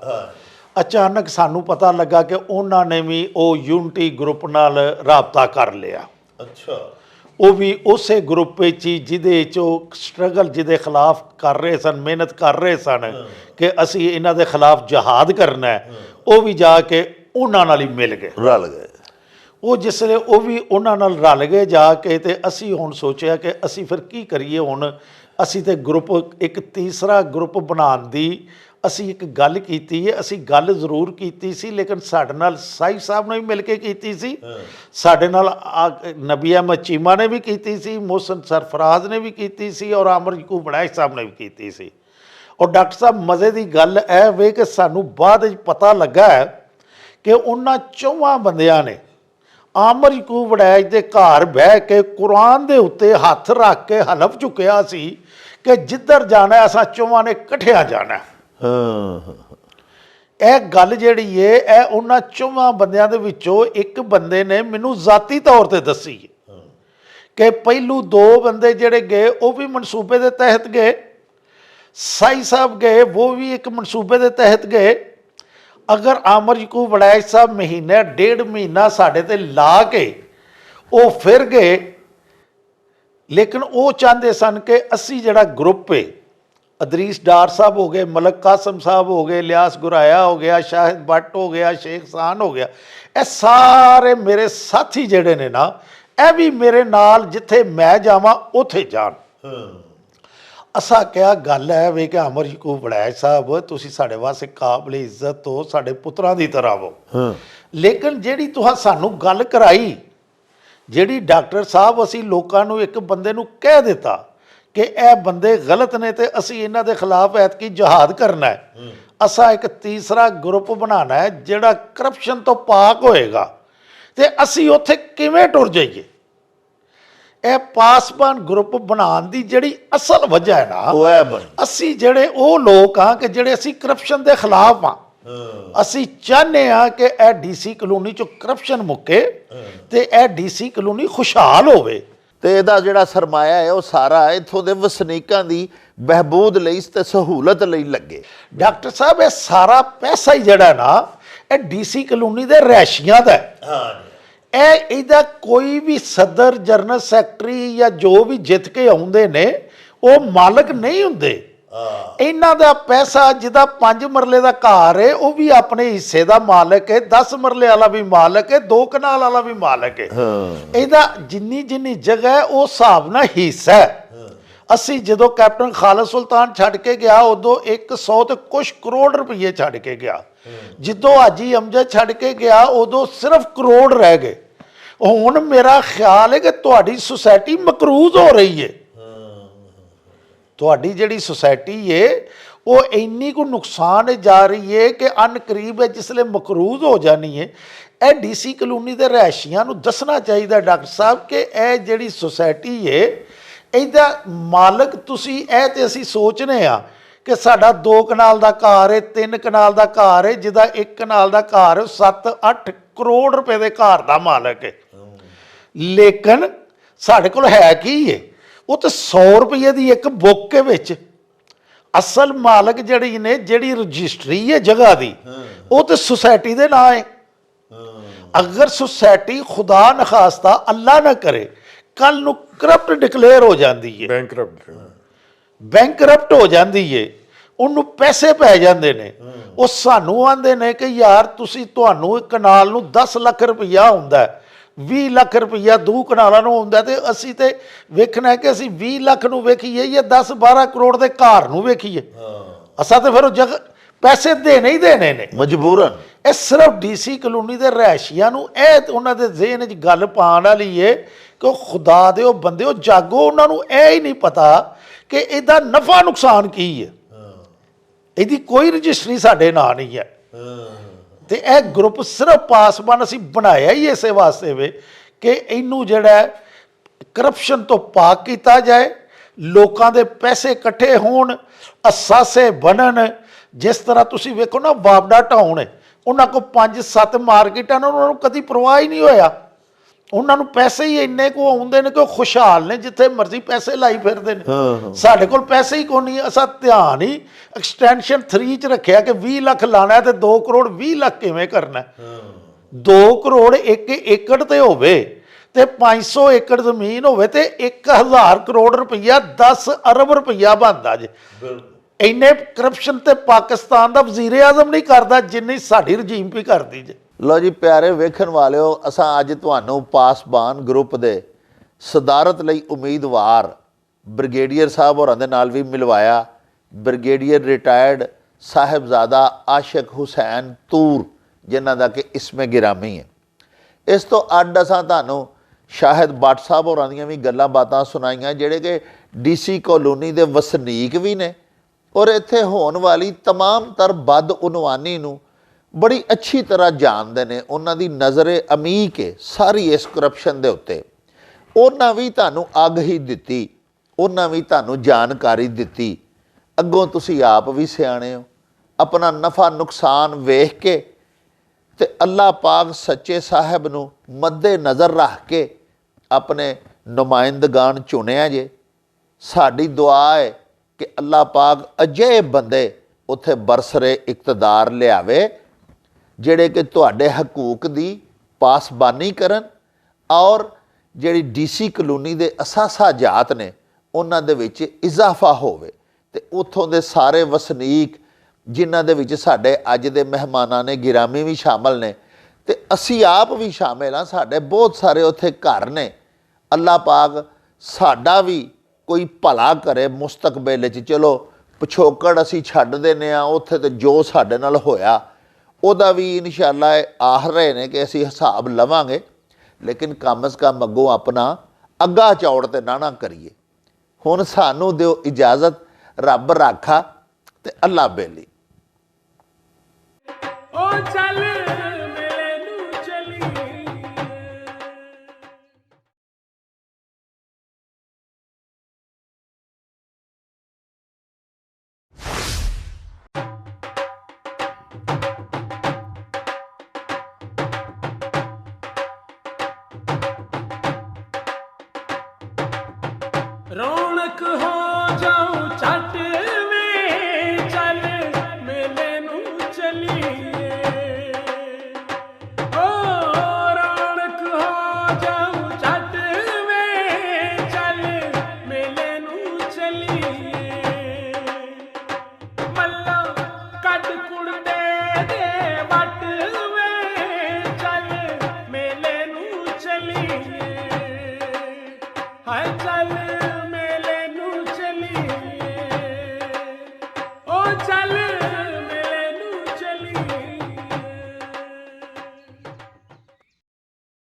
ਅਚਾਨਕ ਸਾਨੂੰ ਪਤਾ ਲੱਗਾ ਕਿ ਉਹਨਾਂ ਨੇ ਵੀ ਉਹ ਯੂਨਿਟੀ ਗਰੁੱਪ ਨਾਲ ਰਾਬਤਾ ਕਰ ਲਿਆ। ਅੱਛਾ, ਉਹ ਵੀ ਉਸੇ ਗਰੁੱਪ ਵਿੱਚ ਹੀ ਜਿਹਦੇ 'ਚ ਉਹ ਸਟਰਗਲ ਜਿਹਦੇ ਖਿਲਾਫ ਕਰ ਰਹੇ ਸਨ, ਮਿਹਨਤ ਕਰ ਰਹੇ ਸਨ ਕਿ ਅਸੀਂ ਇਹਨਾਂ ਦੇ ਖਿਲਾਫ ਜਹਾਦ ਕਰਨਾ ਹੈ, ਉਹ ਵੀ ਜਾ ਕੇ ਉਹਨਾਂ ਨਾਲ ਹੀ ਮਿਲ ਗਏ, ਰਲ ਗਏ। ਉਹ ਜਿਸ ਵੇਲੇ ਉਹ ਵੀ ਉਹਨਾਂ ਨਾਲ ਰਲ ਗਏ ਜਾ ਕੇ, ਤੇ ਅਸੀਂ ਹੁਣ ਸੋਚਿਆ ਕਿ ਅਸੀਂ ਫਿਰ ਕੀ ਕਰੀਏ। ਹੁਣ ਅਸੀਂ ਤੇ ਗਰੁੱਪ ਇੱਕ ਤੀਸਰਾ ਗਰੁੱਪ ਬਣਾਉਣ ਦੀ ਅਸੀਂ ਇੱਕ ਗੱਲ ਕੀਤੀ ਹੈ। ਅਸੀਂ ਗੱਲ ਜ਼ਰੂਰ ਕੀਤੀ ਸੀ, ਲੇਕਿਨ ਸਾਡੇ ਨਾਲ ਸਾਈ ਸਾਹਿਬ ਨੇ ਵੀ ਮਿਲ ਕੇ ਕੀਤੀ ਸੀ, ਸਾਡੇ ਨਾਲ ਨਬੀ ਅਹਿਮਦ ਚੀਮਾ ਨੇ ਵੀ ਕੀਤੀ ਸੀ, ਮੋਹਸਨ ਸਰਫਰਾਜ਼ ਨੇ ਵੀ ਕੀਤੀ ਸੀ ਔਰ ਆਮਰ ਯਕੂਬ ਵੜੈਚ ਸਾਹਿਬ ਨੇ ਵੀ ਕੀਤੀ ਸੀ। ਔਰ ਡਾਕਟਰ ਸਾਹਿਬ ਮਜ਼ੇ ਦੀ ਗੱਲ ਇਹ ਵੇ ਕਿ ਸਾਨੂੰ ਬਾਅਦ ਵਿੱਚ ਪਤਾ ਲੱਗਾ ਹੈ ਕਿ ਉਹਨਾਂ ਚੌਵਾਂ ਬੰਦਿਆਂ ਨੇ ਆਮਰ ਯਕੂਬ ਵੜੈਚ ਦੇ ਘਰ ਬਹਿ ਕੇ ਕੁਰਾਨ ਦੇ ਉੱਤੇ ਹੱਥ ਰੱਖ ਕੇ ਹਲਫ ਚੁੱਕਿਆ ਸੀ ਕਿ ਜਿੱਧਰ ਜਾਣਾ ਅਸਾਂ ਚੌਵਾਂ ਨੇ ਇਕੱਠਿਆਂ ਜਾਣਾ। ਇਹ ਗੱਲ ਜਿਹੜੀ ਏ ਇਹ ਉਹਨਾਂ ਚੌਵਾਂ ਬੰਦਿਆਂ ਦੇ ਵਿੱਚੋਂ ਇੱਕ ਬੰਦੇ ਨੇ ਮੈਨੂੰ ਜ਼ਾਤੀ ਤੌਰ ਤੇ ਦੱਸੀ ਕਿ ਪਹਿਲੂ ਦੋ ਬੰਦੇ ਜਿਹੜੇ ਗਏ ਉਹ ਵੀ ਮਨਸੂਬੇ ਦੇ ਤਹਿਤ ਗਏ, ਸਾਈ ਸਾਹਿਬ ਗਏ ਉਹ ਵੀ ਇੱਕ ਮਨਸੂਬੇ ਦੇ ਤਹਿਤ ਗਏ। ਅਗਰ ਆਮਰ ਯਕੂਬ ਵੜੈਚ ਸਾਹਿਬ ਮਹੀਨਾ ਡੇਢ ਮਹੀਨਾ ਸਾਡੇ ਤੇ ਲਾ ਕੇ ਉਹ ਫਿਰ ਗਏ, ਲੇਕਿਨ ਉਹ ਚਾਹੁੰਦੇ ਸਨ ਕਿ ਅਸੀਂ ਜਿਹੜਾ ਗਰੁੱਪ ਹੈ, ਅਦਰੀਸ ਡਾਰ ਸਾਹਿਬ ਹੋ ਗਏ, ਮਲਕ ਕਾਸਮ ਸਾਹਿਬ ਹੋ ਗਏ, ਲਿਆਸ ਗੁਰਾਇਆ ਹੋ ਗਿਆ, ਸ਼ਾਹਿਦ ਬੱਟ ਹੋ ਗਿਆ, ਸ਼ੇਖ ਸਾਨ ਹੋ ਗਿਆ, ਇਹ ਸਾਰੇ ਮੇਰੇ ਸਾਥੀ ਜਿਹੜੇ ਨੇ ਨਾ, ਇਹ ਵੀ ਮੇਰੇ ਨਾਲ ਜਿੱਥੇ ਮੈਂ ਜਾਵਾਂ ਉੱਥੇ ਜਾਣ। ਅਸਾਂ ਕਿਹਾ ਗੱਲ ਹੈ ਵੇ ਕਿ ਅਮਰ ਯਕੂਬ ਵੜੈਚ ਸਾਹਿਬ ਤੁਸੀਂ ਸਾਡੇ ਵਾਸਤੇ ਕਾਬਲੇ ਇੱਜ਼ਤ ਹੋ, ਸਾਡੇ ਪੁੱਤਰਾਂ ਦੀ ਤਰ੍ਹਾਂ ਹੋ। ਲੇਕਿਨ ਜਿਹੜੀ ਤੁਹਾਂ ਸਾਨੂੰ ਗੱਲ ਕਰਾਈ, ਜਿਹੜੀ ਡਾਕਟਰ ਸਾਹਿਬ ਅਸੀਂ ਲੋਕਾਂ ਨੂੰ ਇੱਕ ਬੰਦੇ ਨੂੰ ਕਹਿ ਦਿੱਤਾ ਕਿ ਇਹ ਬੰਦੇ ਗਲਤ ਨੇ ਤੇ ਅਸੀਂ ਇਹਨਾਂ ਦੇ ਖਿਲਾਫ ਐਤਕੀ ਜਹਾਦ ਕਰਨਾ ਹੈ, ਅਸਾਂ ਇੱਕ ਤੀਸਰਾ ਗਰੁੱਪ ਬਣਾਉਣਾ ਹੈ ਜਿਹੜਾ ਕਰਪਸ਼ਨ ਤੋਂ ਪਾਕ ਹੋਏਗਾ, ਤੇ ਅਸੀਂ ਉੱਥੇ ਕਿਵੇਂ ਟੁਰ ਜਾਈਏ। ਇਹ ਪਾਸਬਾਨ ਗਰੁੱਪ ਬਣਾਉਣ ਦੀ ਜਿਹੜੀ ਅਸਲ ਵਜ੍ਹਾ ਹੈ ਨਾ, ਉਹ ਹੈ ਬਣ ਅਸੀਂ ਜਿਹੜੇ ਉਹ ਲੋਕ ਹਾਂ ਕਿ ਜਿਹੜੇ ਅਸੀਂ ਕਰਪਸ਼ਨ ਦੇ ਖਿਲਾਫ ਹਾਂ। ਅਸੀਂ ਚਾਹੁੰਦੇ ਹਾਂ ਕਿ ਇਹ ਡੀਸੀ ਕਲੋਨੀ ਚੋਂ ਕਰਪਸ਼ਨ ਮੁੱਕੇ ਤੇ ਇਹ ਡੀਸੀ ਕਲੋਨੀ ਖੁਸ਼ਹਾਲ ਹੋਵੇ। ਤੇ ਇਹਦਾ ਜਿਹੜਾ ਸਰਮਾਇਆ ਹੈ ਉਹ ਸਾਰਾ ਇੱਥੋਂ ਦੇ ਵਸਨੀਕਾਂ ਦੀ ਬਹਿਬੂਦ ਲਈ ਤੇ ਸਹੂਲਤ ਲਈ ਲੱਗੇ। ਡਾਕਟਰ ਸਾਹਿਬ ਇਹ ਸਾਰਾ ਪੈਸਾ ਹੀ ਜਿਹੜਾ ਨਾ ਇਹ ਡੀਸੀ ਕਲੋਨੀ ਦੇ ਰਹਿਸ਼ੀਆਂ ਦਾ ਹੈ। ਇਹਦਾ ਕੋਈ ਵੀ ਸਦਰ, ਜਨਰਲ ਸੈਕਟਰੀ ਜਾਂ ਜੋ ਵੀ ਜਿੱਤ ਕੇ ਆਉਂਦੇ ਨੇ ਉਹ ਮਾਲਕ ਨਹੀਂ ਹੁੰਦੇ। ਇਹਨਾਂ ਦਾ ਪੈਸਾ, ਜਿਹਦਾ 5 ਮਰਲੇ ਦਾ ਘਰ ਹੈ ਉਹ ਵੀ ਆਪਣੇ ਹਿੱਸੇ ਦਾ ਮਾਲਕ ਹੈ, 10 ਮਰਲੇ ਵਾਲਾ ਵੀ ਮਾਲਕ ਹੈ, 2 ਕਨਾਲ ਵਾਲਾ ਵੀ ਮਾਲਕ ਹੈ। ਇਹਦਾ ਜਿੰਨੀ ਜਗ੍ਹਾ ਹੈ ਉਹ ਹਿਸਾਬ ਨਾਲ ਹਿੱਸਾ ਹੈ। ਅਸੀਂ ਜਦੋਂ ਕੈਪਟਨ ਖਾਲਦ ਸੁਲਤਾਨ ਛੱਡ ਕੇ ਗਿਆ ਉਦੋਂ 100 ਤੇ ਕੁਛ ਕਰੋੜ ਰੁਪਏ ਛੱਡ ਕੇ ਗਿਆ। ਜਦੋਂ ਹਾਜੀ ਅਮਜਦ ਛੱਡ ਕੇ ਗਿਆ ਉਦੋਂ ਸਿਰਫ ਕਰੋੜ ਰਹਿ ਗਏ। ਹੁਣ ਮੇਰਾ ਖਿਆਲ ਹੈ ਕਿ ਤੁਹਾਡੀ ਸੁਸਾਇਟੀ ਮਕਰੂਜ਼ ਹੋ ਰਹੀ ਹੈ। ਤੁਹਾਡੀ ਜਿਹੜੀ ਸੁਸਾਇਟੀ ਹੈ ਉਹ ਇੰਨੀ ਕੁ ਨੁਕਸਾਨ ਜਾ ਰਹੀ ਹੈ ਕਿ ਅਨਕਰੀਬ ਹੈ ਜਿਸਲੇ ਮਕਰੂਜ਼ ਹੋ ਜਾਣੀ ਹੈ। ਇਹ ਡੀਸੀ ਕਲੋਨੀ ਦੇ ਰਹਿਸ਼ੀਆਂ ਨੂੰ ਦੱਸਣਾ ਚਾਹੀਦਾ ਡਾਕਟਰ ਸਾਹਿਬ ਕਿ ਇਹ ਜਿਹੜੀ ਸੁਸਾਇਟੀ ਹੈ ਇਹਦਾ ਮਾਲਕ ਤੁਸੀਂ, ਇਹ ਤੇ ਅਸੀਂ ਸੋਚਨੇ ਆ ਕਿ ਸਾਡਾ 2 ਕਨਾਲ ਦਾ ਘਰ ਹੈ, 3 ਕਨਾਲ ਦਾ ਘਰ ਹੈ, ਜਿਹਦਾ 1 ਕਨਾਲ ਦਾ ਘਰ 7-8 ਕਰੋੜ ਰੁਪਏ ਦੇ ਘਰ ਦਾ ਮਾਲਕ ਹੈ। ਲੇਕਿਨ ਸਾਡੇ ਕੋਲ ਹੈ ਕੀ ਹੈ? ਉਹ ਤਾਂ 100 ਰੁਪਏ ਦੀ ਇੱਕ ਬੁੱਕ ਦੇ ਵਿੱਚ ਅਸਲ ਮਾਲਕ ਜਿਹੜੀ ਨੇ, ਜਿਹੜੀ ਰਜਿਸਟਰੀ ਹੈ ਜਗ੍ਹਾ ਦੀ, ਉਹ ਤੇ ਸੁਸਾਇਟੀ ਦੇ ਨਾਂ ਹੈ। ਅਗਰ ਸੁਸਾਇਟੀ ਖੁਦਾ ਨਖਾਸਤਾ ਅੱਲਾ ਨਾ ਕਰੇ ਕੱਲ ਨੂੰ ਕਰਪਟ ਡਿਕਲੇਅਰ ਹੋ ਜਾਂਦੀ ਹੈ, ਬੈਂਕਰਪਟ ਹੋ ਜਾਂਦੀ ਹੈ, ਉਹਨੂੰ ਪੈਸੇ ਪੈ ਜਾਂਦੇ ਨੇ, ਉਹ ਸਾਨੂੰ ਆਂਦੇ ਨੇ ਕਿ ਯਾਰ ਤੁਸੀਂ, ਤੁਹਾਨੂੰ ਕਨਾਲ ਨੂੰ 10 ਲੱਖ ਰੁਪਈਆ ਹੁੰਦਾ, 20 ਲੱਖ ਰੁਪਈਆ 2 ਕਨਾਲਾਂ ਨੂੰ ਹੁੰਦਾ, ਤੇ ਅਸੀਂ ਤੇ ਵੇਖਣਾ ਹੈ ਕਿ ਅਸੀਂ 20 ਲੱਖ ਨੂੰ ਵੇਖੀਏ ਜਾਂ 10-12 ਕਰੋੜ ਦੇ ਘਰ ਨੂੰ ਵੇਖੀਏ। ਅਸਾਂ ਤੇ ਫਿਰ ਉਹ ਜਗ੍ਹਾ ਪੈਸੇ ਦੇਣੇ ਹੀ ਦੇਣੇ ਨੇ ਮਜਬੂਰਨ। ਇਹ ਸਿਰਫ ਡੀਸੀ ਕਲੋਨੀ ਦੇ ਰਹਿਸ਼ੀਆਂ ਨੂੰ ਇਹ ਉਹਨਾਂ ਦੇ ਜ਼ਿਹਨ 'ਚ ਗੱਲ ਪਾਉਣ ਵਾਲੀ ਹੈ ਕਿ ਉਹ ਖੁਦਾ ਦੇ ਉਹ ਬੰਦੇ ਉਹ ਜਾਗੋ। ਉਹਨਾਂ ਨੂੰ ਇਹ ਹੀ ਨਹੀਂ ਪਤਾ ਕਿ ਇਹਦਾ ਨਫਾ ਨੁਕਸਾਨ ਕੀ ਹੈ। ਇਹਦੀ ਕੋਈ ਰਜਿਸਟਰੀ ਸਾਡੇ ਨਾਂ ਨਹੀਂ ਹੈ। ਤੇ ਇਹ ਗਰੁੱਪ ਸਿਰਫ ਪਾਸਬਾਨ ਅਸੀਂ ਬਣਾਇਆ ਹੀ ਇਸੇ ਵਾਸਤੇ ਵੇ ਕਿ ਇਹਨੂੰ ਜਿਹੜਾ ਕਰਪਸ਼ਨ ਤੋਂ ਪਾਕ ਕੀਤਾ ਜਾਏ, ਲੋਕਾਂ ਦੇ ਪੈਸੇ ਇਕੱਠੇ ਹੋਣ, ਅਸਾਸੇ ਬਣਨ। ਜਿਸ ਤਰ੍ਹਾਂ ਤੁਸੀਂ ਵੇਖੋ ਨਾ ਬਾਬਡਾ ਟਾਊਨ ਹੈ, ਉਹਨਾਂ ਕੋਲ 5-7 ਮਾਰਕੀਟਾਂ ਨੇ, ਉਹਨਾਂ ਨੂੰ ਕਦੀ ਪਰਵਾਹ ਹੀ ਨਹੀਂ ਹੋਇਆ। ਉਹਨਾਂ ਨੂੰ ਪੈਸੇ ਹੀ ਇੰਨੇ ਕੋ ਆਉਂਦੇ ਨੇ ਕਿ ਉਹ ਖੁਸ਼ਹਾਲ ਨੇ, ਜਿੱਥੇ ਮਰਜ਼ੀ ਪੈਸੇ ਲਾਈ ਫਿਰਦੇ ਨੇ। ਸਾਡੇ ਕੋਲ ਪੈਸੇ ਹੀ ਕੋਈ ਨਹੀਂ। ਅਸਾਂ ਧਿਆਨ ਹੀ ਐਕਸਟੈਂਸ਼ਨ 3 ਚ ਰੱਖਿਆ ਕਿ 20 ਲੱਖ ਲਾਣਾ ਤੇ 2 ਕਰੋੜ 20 ਲੱਖ ਕਿਵੇਂ ਕਰਨਾ। 2 ਕਰੋੜ 1 ਏਕੜ ਤੇ ਹੋਵੇ ਤੇ 500 ਏਕੜ ਜ਼ਮੀਨ ਹੋਵੇ ਤੇ 1000 ਕਰੋੜ ਰੁਪਈਆ 10 ਅਰਬ ਰੁਪਈਆ ਬਣਦਾ ਜੇ। ਇੰਨੇ ਕਰਪਸ਼ਨ ਤੇ ਪਾਕਿਸਤਾਨ ਦਾ ਵਜ਼ੀਰ ਆਜ਼ਮ ਨਹੀਂ ਕਰਦਾ ਜਿੰਨੀ ਸਾਡੀ ਰਜੀਮ ਵੀ ਕਰਦੀ ਜੇ। ਲੋ ਜੀ ਪਿਆਰੇ ਵੇਖਣ ਵਾਲਿਓ, ਅਸਾਂ ਅੱਜ ਤੁਹਾਨੂੰ ਪਾਸਬਾਨ ਗਰੁੱਪ ਦੇ ਸਦਾਰਤ ਲਈ ਉਮੀਦਵਾਰ ਬ੍ਰਿਗੇਡੀਅਰ ਸਾਹਿਬ ਹੋਰਾਂ ਦੇ ਨਾਲ ਵੀ ਮਿਲਵਾਇਆ। ਬ੍ਰਿਗੇਡੀਅਰ ਰਿਟਾਇਰਡ ਸਾਹਿਬਜ਼ਾਦਾ ਆਸ਼ਕ ਹੁਸੈਨ ਤੂਰ, ਜਿਨ੍ਹਾਂ ਦਾ ਕਿ ਇਸਮੇ ਗਿਰਾਮੀ ਹੈ। ਇਸ ਤੋਂ ਅੱਡ ਅਸਾਂ ਤੁਹਾਨੂੰ ਸ਼ਾਹਿਦ ਬੱਟ ਸਾਹਿਬ ਹੋਰਾਂ ਦੀਆਂ ਵੀ ਗੱਲਾਂ ਬਾਤਾਂ ਸੁਣਾਈਆਂ, ਜਿਹੜੇ ਕਿ ਡੀਸੀ ਕਲੋਨੀ ਦੇ ਵਸਨੀਕ ਵੀ ਨੇ ਔਰ ਇੱਥੇ ਹੋਣ ਵਾਲੀ ਤਮਾਮ ਤਰ ਬਦਉਨਵਾਨੀ ਨੂੰ ਬੜੀ ਅੱਛੀ ਤਰ੍ਹਾਂ ਜਾਣਦੇ ਨੇ। ਉਹਨਾਂ ਦੀ ਨਜ਼ਰੇ ਅਮੀਕ ਹੈ ਸਾਰੀ ਇਸ ਕਰਪਸ਼ਨ ਦੇ ਉੱਤੇ। ਉਹਨਾਂ ਵੀ ਤੁਹਾਨੂੰ ਆਗਾਹੀ ਦਿੱਤੀ, ਉਹਨਾਂ ਵੀ ਤੁਹਾਨੂੰ ਜਾਣਕਾਰੀ ਦਿੱਤੀ। ਅੱਗੋਂ ਤੁਸੀਂ ਆਪ ਵੀ ਸਿਆਣੇ ਹੋ, ਆਪਣਾ ਨਫਾ ਨੁਕਸਾਨ ਵੇਖ ਕੇ ਤੇ ਅੱਲਾਹ ਪਾਕ ਸੱਚੇ ਸਾਹਿਬ ਨੂੰ ਮੱਦੇ ਨਜ਼ਰ ਰੱਖ ਕੇ ਆਪਣੇ ਨੁਮਾਇੰਦਗਾਨ ਚੁਣਿਆ ਜੇ। ਸਾਡੀ ਦੁਆ ਹੈ ਕਿ ਅੱਲਾਹ ਪਾਕ ਅਜਿਹੇ ਬੰਦੇ ਉੱਥੇ ਬਰਸਰੇ ਇਕਤਦਾਰ ਲਿਆਵੇ ਜਿਹੜੇ ਕਿ ਤੁਹਾਡੇ ਹਕੂਕ ਦੀ ਪਾਸਬਾਨੀ ਕਰਨ ਔਰ ਜਿਹੜੀ ਡੀਸੀ ਕਲੋਨੀ ਦੇ ਅਸਾਸਾ ਜਾਤ ਨੇ ਉਹਨਾਂ ਦੇ ਵਿੱਚ ਇਜ਼ਾਫਾ ਹੋਵੇ ਤੇ ਉੱਥੋਂ ਦੇ ਸਾਰੇ ਵਸਨੀਕ, ਜਿਨ੍ਹਾਂ ਦੇ ਵਿੱਚ ਸਾਡੇ ਅੱਜ ਦੇ ਮਹਿਮਾਨਾਂ ਨੇ ਗਿਰਾਮੀ ਵੀ ਸ਼ਾਮਲ ਨੇ ਤੇ ਅਸੀਂ ਆਪ ਵੀ ਸ਼ਾਮਿਲ ਹਾਂ। ਸਾਡੇ ਬਹੁਤ ਸਾਰੇ ਉੱਥੇ ਘਰ ਨੇ। ਅੱਲਾਹ ਪਾਕ ਸਾਡਾ ਵੀ ਕੋਈ ਭਲਾ ਕਰੇ ਮੁਸਤਕਬਲ 'ਚ। ਚਲੋ ਪਿਛੋਕੜ ਅਸੀਂ ਛੱਡ ਦਿੰਦੇ ਹਾਂ, ਉੱਥੇ ਤੇ ਜੋ ਸਾਡੇ ਨਾਲ ਹੋਇਆ ਉਹਦਾ ਵੀ ਇਨਸ਼ਾਅੱਲਾ ਆਖ ਰਹੇ ਨੇ ਕਿ ਅਸੀਂ ਹਿਸਾਬ ਲਵਾਂਗੇ, ਲੇਕਿਨ ਕਮ ਸੇ ਕਮ ਅੱਗੋਂ ਆਪਣਾ ਅੱਗਾ ਚੌੜ ਤੇ ਨਾ ਕਰੀਏ। ਹੁਣ ਸਾਨੂੰ ਦਿਓ ਇਜਾਜ਼ਤ, ਰੱਬ ਰਾਖਾ ਤੇ ਅੱਲਾ ਬੇਲੀ। ओ चल मेरे नू चली रौनक हो जाऊं छट में चल मेले नू चलिए ओ रौनक हो जाऊं छट में चल मेले नू चलिए मल्ला कट कुड़ते दे वट में चल मेले नू चलिए